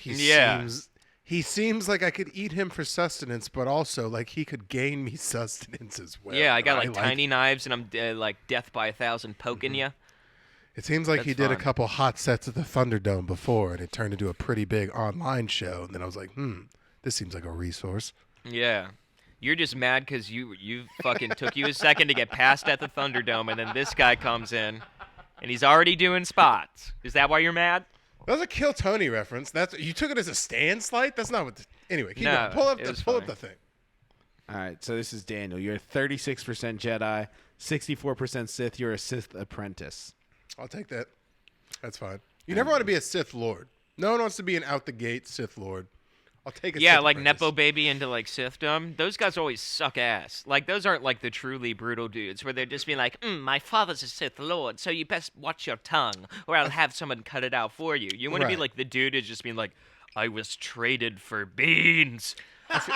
Yeah. He seems like I could eat him for sustenance, but also like he could gain me sustenance as well. Yeah, I got And like tiny knives, and I'm like death by 1,000 poking you. It seems like That's he did a fun. couple hot sets at the Thunderdome before, and it turned into a pretty big online show. And then I was like, this seems like a resource. Yeah. You're just mad because you fucking took you a second to get past at the Thunderdome, and then this guy comes in, and he's already doing spots. Is that why you're mad? That was a Kill Tony reference. You took it as a stand slight? That's not what. Anyway, keep No, going. Pull up it was the funny. thing. All right, so this is Daniel. You're 36% Jedi, 64% Sith. You're a Sith apprentice. I'll take that. That's fine. You never want to be a Sith Lord. No one wants to be an out the gate Sith Lord. I'll take a Yeah, Sith like apprentice. Nepo baby into like Sithdom. Those guys always suck ass. Like those aren't like the truly brutal dudes where they're just being like, my father's a Sith Lord, so you best watch your tongue, or I'll have someone cut it out for you. You want to be Right. like the dude who's just being like, I was traded for beans.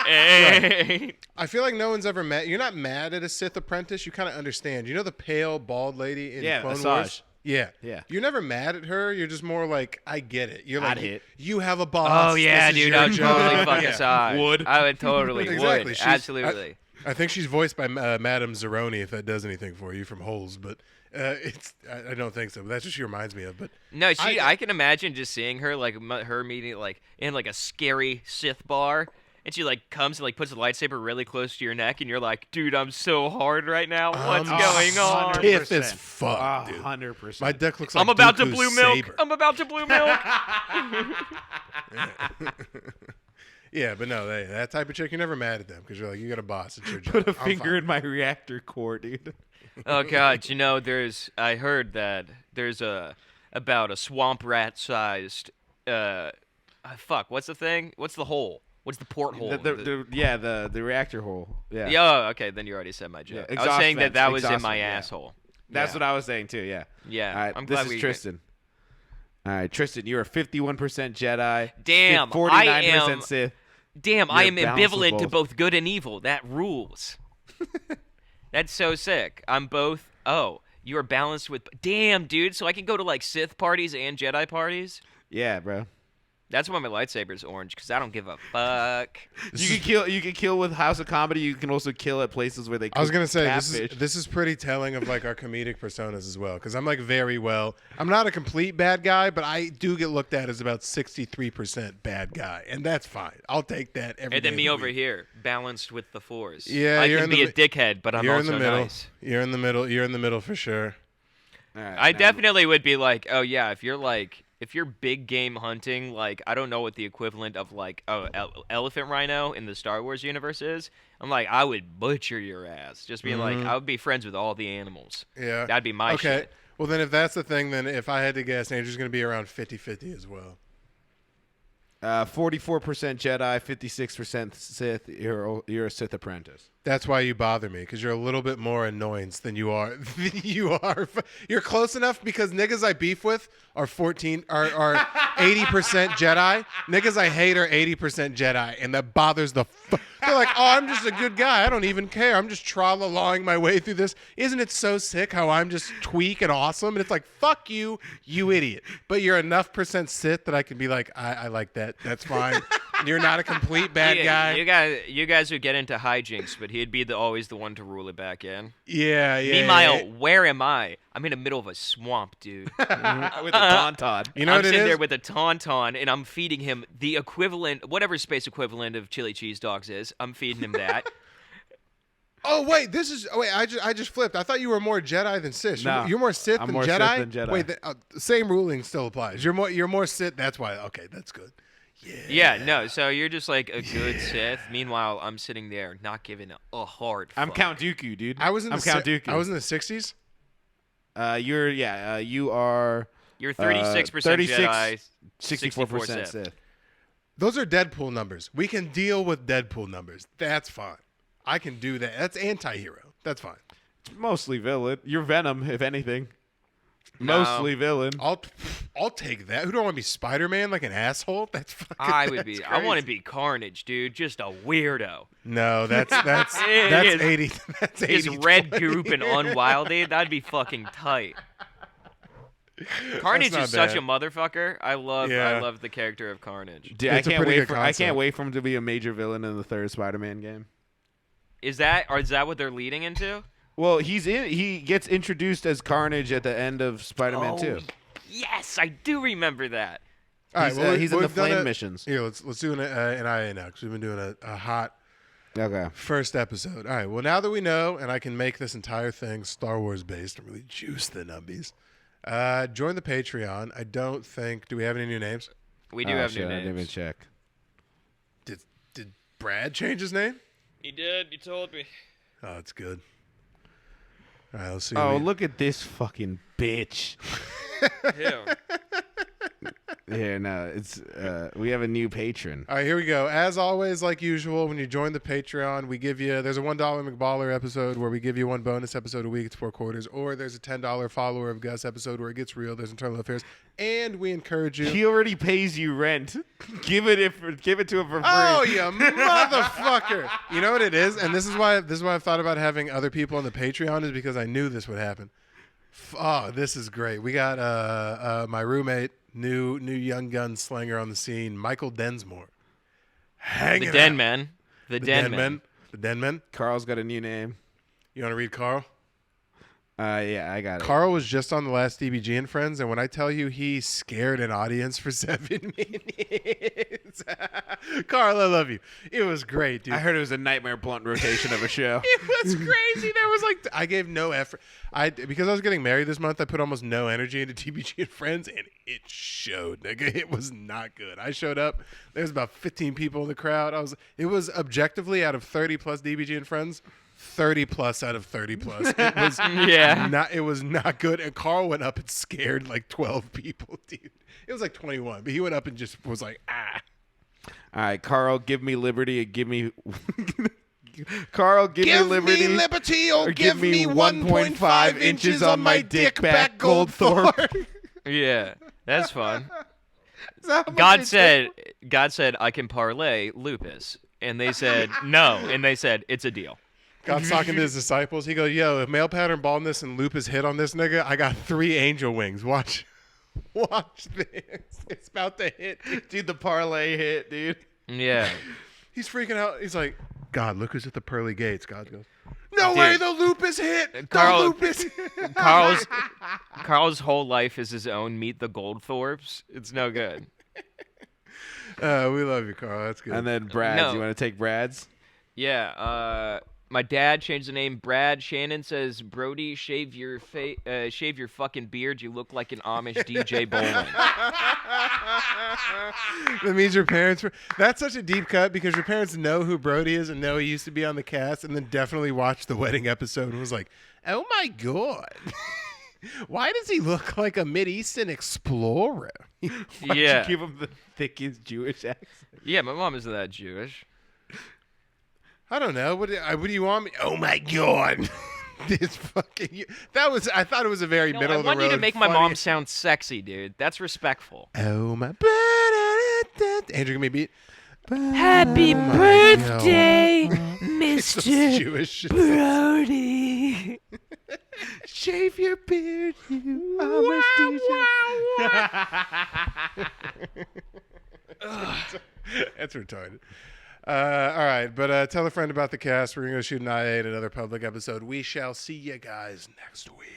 Hey. I feel like no one's ever mad. You're not mad at a Sith apprentice. You kind of understand. You know the pale, bald lady in Yeah, Clone Asajj. Wars? Yeah. Yeah. You're never mad at her. You're just more like, I get it. You're like, I'd hit. you have a boss. Oh yeah, This is dude, your I would job. totally fuck Yeah. aside. Would. I would totally Exactly. would. She's- Absolutely. I think she's voiced by Madame Zeroni, if that does anything for you from Holes, but I don't think so. But that's what she reminds me of. But No, I- I can imagine just seeing her like her meeting like in like a scary Sith bar, and she like comes and like puts the lightsaber really close to your neck, and you're like, dude, I'm so hard right now. What's going on? Stiff as fuck, dude. 100%. My deck looks like I'm about to Dooku's blue milk. saber. I'm about to blue milk. Yeah, but no, that type of chick, you're never mad at them because you're like, you got a boss. It's your job. Put a I'm finger fine. in my reactor core, dude. Oh god, you know, I heard that there's about a swamp rat sized fuck, what's the thing? What's the hole? What's the porthole? The reactor hole. Yeah. Yeah, oh, okay, then you already said my joke. Yeah, I was saying exhaust that was in vents, my yeah. asshole. That's Yeah. what I was saying too. Yeah. Yeah, All right. I'm this glad is we Tristan. All right, Tristan, you're a 51% Jedi. Damn, 49% I am- Sith. Damn, I You're am balanced with ambivalent to both. both good and evil. That rules. That's so sick. I'm both. Oh, you are balanced with. Damn, dude. So I can go to like Sith parties and Jedi parties. Yeah, bro. That's why my lightsaber's orange, because I don't give a fuck. You can kill with House of Comedy. You can also kill at places where they. I was gonna say catfish. this is pretty telling of like our comedic personas as well, because I'm like I'm not a complete bad guy, but I do get looked at as about 63% bad guy, and that's fine. I'll take that every And day then of me the over week. here, balanced with the Force. Yeah, I you're can in be the a dickhead, but I'm You're in also the middle. nice. You're in the middle. You're in the middle for sure. All right, I now- definitely would be like, oh yeah, if you're big game hunting, like I don't know what the equivalent of like elephant rhino in the Star Wars universe is. I'm like, I would butcher your ass. Just being like, I would be friends with all the animals. Yeah. That'd be my okay. shit. Well, then if that's the thing, then if I had to guess, Andrew's going to be around 50-50 as well. 44% Jedi, 56% Sith. You're a Sith apprentice. That's why you bother me, because you're a little bit more annoyance than you are. You're close enough because niggas I beef with are 80% Jedi. Niggas I hate are 80% Jedi, and that bothers the. They're like, oh, I'm just a good guy. I don't even care. I'm just tra-la-lawing my way through this. Isn't it so sick how I'm just tweak and awesome? And it's like, fuck you, you idiot. But you're enough percent Sith that I can be like, I like that. That's fine. You're not a complete bad guy. You guys would get into hijinks, but he'd be always the one to rule it back in. Yeah. Meanwhile, where am I? I'm in the middle of a swamp, dude. With a tauntaun. You know I'm what it sitting is? there with a tauntaun, and I'm feeding him the equivalent, whatever space equivalent of chili cheese dogs is. I'm feeding him that. Oh wait, I just flipped. I thought you were more Jedi than Sith. No, You're more Sith I'm than more Sith Jedi. than Jedi. Wait, the same ruling still applies. You're more Sith. That's why. Okay, that's good. Yeah, no, so you're just like a good Sith. Meanwhile, I'm sitting there not giving a hard fuck. I'm Count Dooku, dude. I was in I'm the Count Dooku. I was in the 60s. You are You're 36% 36, Jedi, 64% Sith. Sith. Those are Deadpool numbers. We can deal with Deadpool numbers. That's fine. I can do that. That's anti-hero. That's fine. It's mostly villain. You're Venom, if anything. No. Mostly villain. I'll take that. Who don't want to be Spider-Man like an asshole? That's fucking. I would be. that's I want to crazy. be Carnage, dude. Just a weirdo. No, that's It is. 80. That's 80. Just red goop and unwilded. That'd be fucking tight. Carnage not is such bad. a motherfucker. I love Yeah. the character of Carnage. Dude, It's a pretty good I concept. can't wait for him to be a major villain in the third Spider-Man game. Is that what they're leading into? Well, he gets introduced as Carnage at the end of Spider-Man 2. Yes, I do remember that. All right, He's in the we've done flame missions. Here, let's do an IA now because we've been doing a hot Okay. first episode. All right, well, now that we know, and I can make this entire thing Star Wars based and really juice the numbies, join the Patreon. I don't think. Do we have any new names? We do have shit, new I didn't even names. check. Did Brad change his name? He did. You told me. Oh, that's good. All right, let's see. Oh, look at this fucking bitch. Him. Here, no, it's we have a new patron. All right, here we go. As always, like usual, when you join the Patreon, we give you, there's a $1 McBaller episode where we give you one bonus episode a week. It's 4 quarters. Or there's a $10 follower of Gus episode where it gets real. There's internal affairs. And we encourage you. He already pays you rent. Give it to him for free. Oh, you motherfucker. You know what it is? And this is why I've thought about having other people on the Patreon is because I knew this would happen. Oh, this is great. We got my roommate, new young gun slanger on the scene, Michael Densmore. Hanging The Den out. Man. The The Den Den Man. Man. The Den Man. Carl's got a new name. You want to read Carl? Yeah, I got it. Carl was just on the last DBG and Friends, and when I tell you he scared an audience for 7 minutes. Carl, I love you. It was great, dude. I heard it was a nightmare blunt rotation of a show. It was crazy. There was like I gave no effort. Because I was getting married this month, I put almost no energy into TBG and Friends, and it showed, nigga. It was not good. I showed up. There was about 15 people in the crowd. It was objectively out of 30 plus DBG and Friends, 30 plus out of 30 plus. It was Yeah. It was not good. And Carl went up and scared like 12 people, dude. It was like 21, but he went up and just was like, ah. All right, Carl, give me liberty and give me. Carl, give me liberty. liberty or give me 1.5 inches on my dick back, Goldthorpe. Yeah. That's fun. Is that how much God it said, I can parlay lupus. And they said, no. And they said, it's a deal. God's talking to his disciples. He goes, yo, if male pattern baldness and lupus hit on this nigga, I got 3 angel wings. Watch this. It's about to hit. Dude, the parlay hit, dude. Yeah. He's freaking out. He's like, God, look who's at the pearly gates. God goes, no Dude. way, the lupus hit. Carl- The lupus. Carl's whole life is his own Meet the Goldthorpes. It's no good. We love you, Carl. That's good. And then Brad's. No. You want to take Brad's? Yeah. My dad changed the name. Brad Shannon says, Brody, shave your fucking beard. You look like an Amish DJ bowling. That means your parents were. That's such a deep cut because your parents know who Brody is and know he used to be on the cast, and then definitely watched the wedding episode and was like, "Oh my god, why does he look like a Mideastern explorer?" Why'd Yeah. you give him the thickest Jewish accent? Yeah, my mom isn't that Jewish. I don't know. What do you want me? Oh my god, this fucking. That was. I thought it was a very No, middle I of the want road. you to make my funny- mom sound sexy, dude. That's respectful. Oh my. Andrew, give me a beat. Happy Oh my birthday, It's just Mr. Jewish. Brody. Shave your beard, you That's retarded. All right, but tell a friend about the cast. We're going to shoot an IA at another public episode. We shall see you guys next week.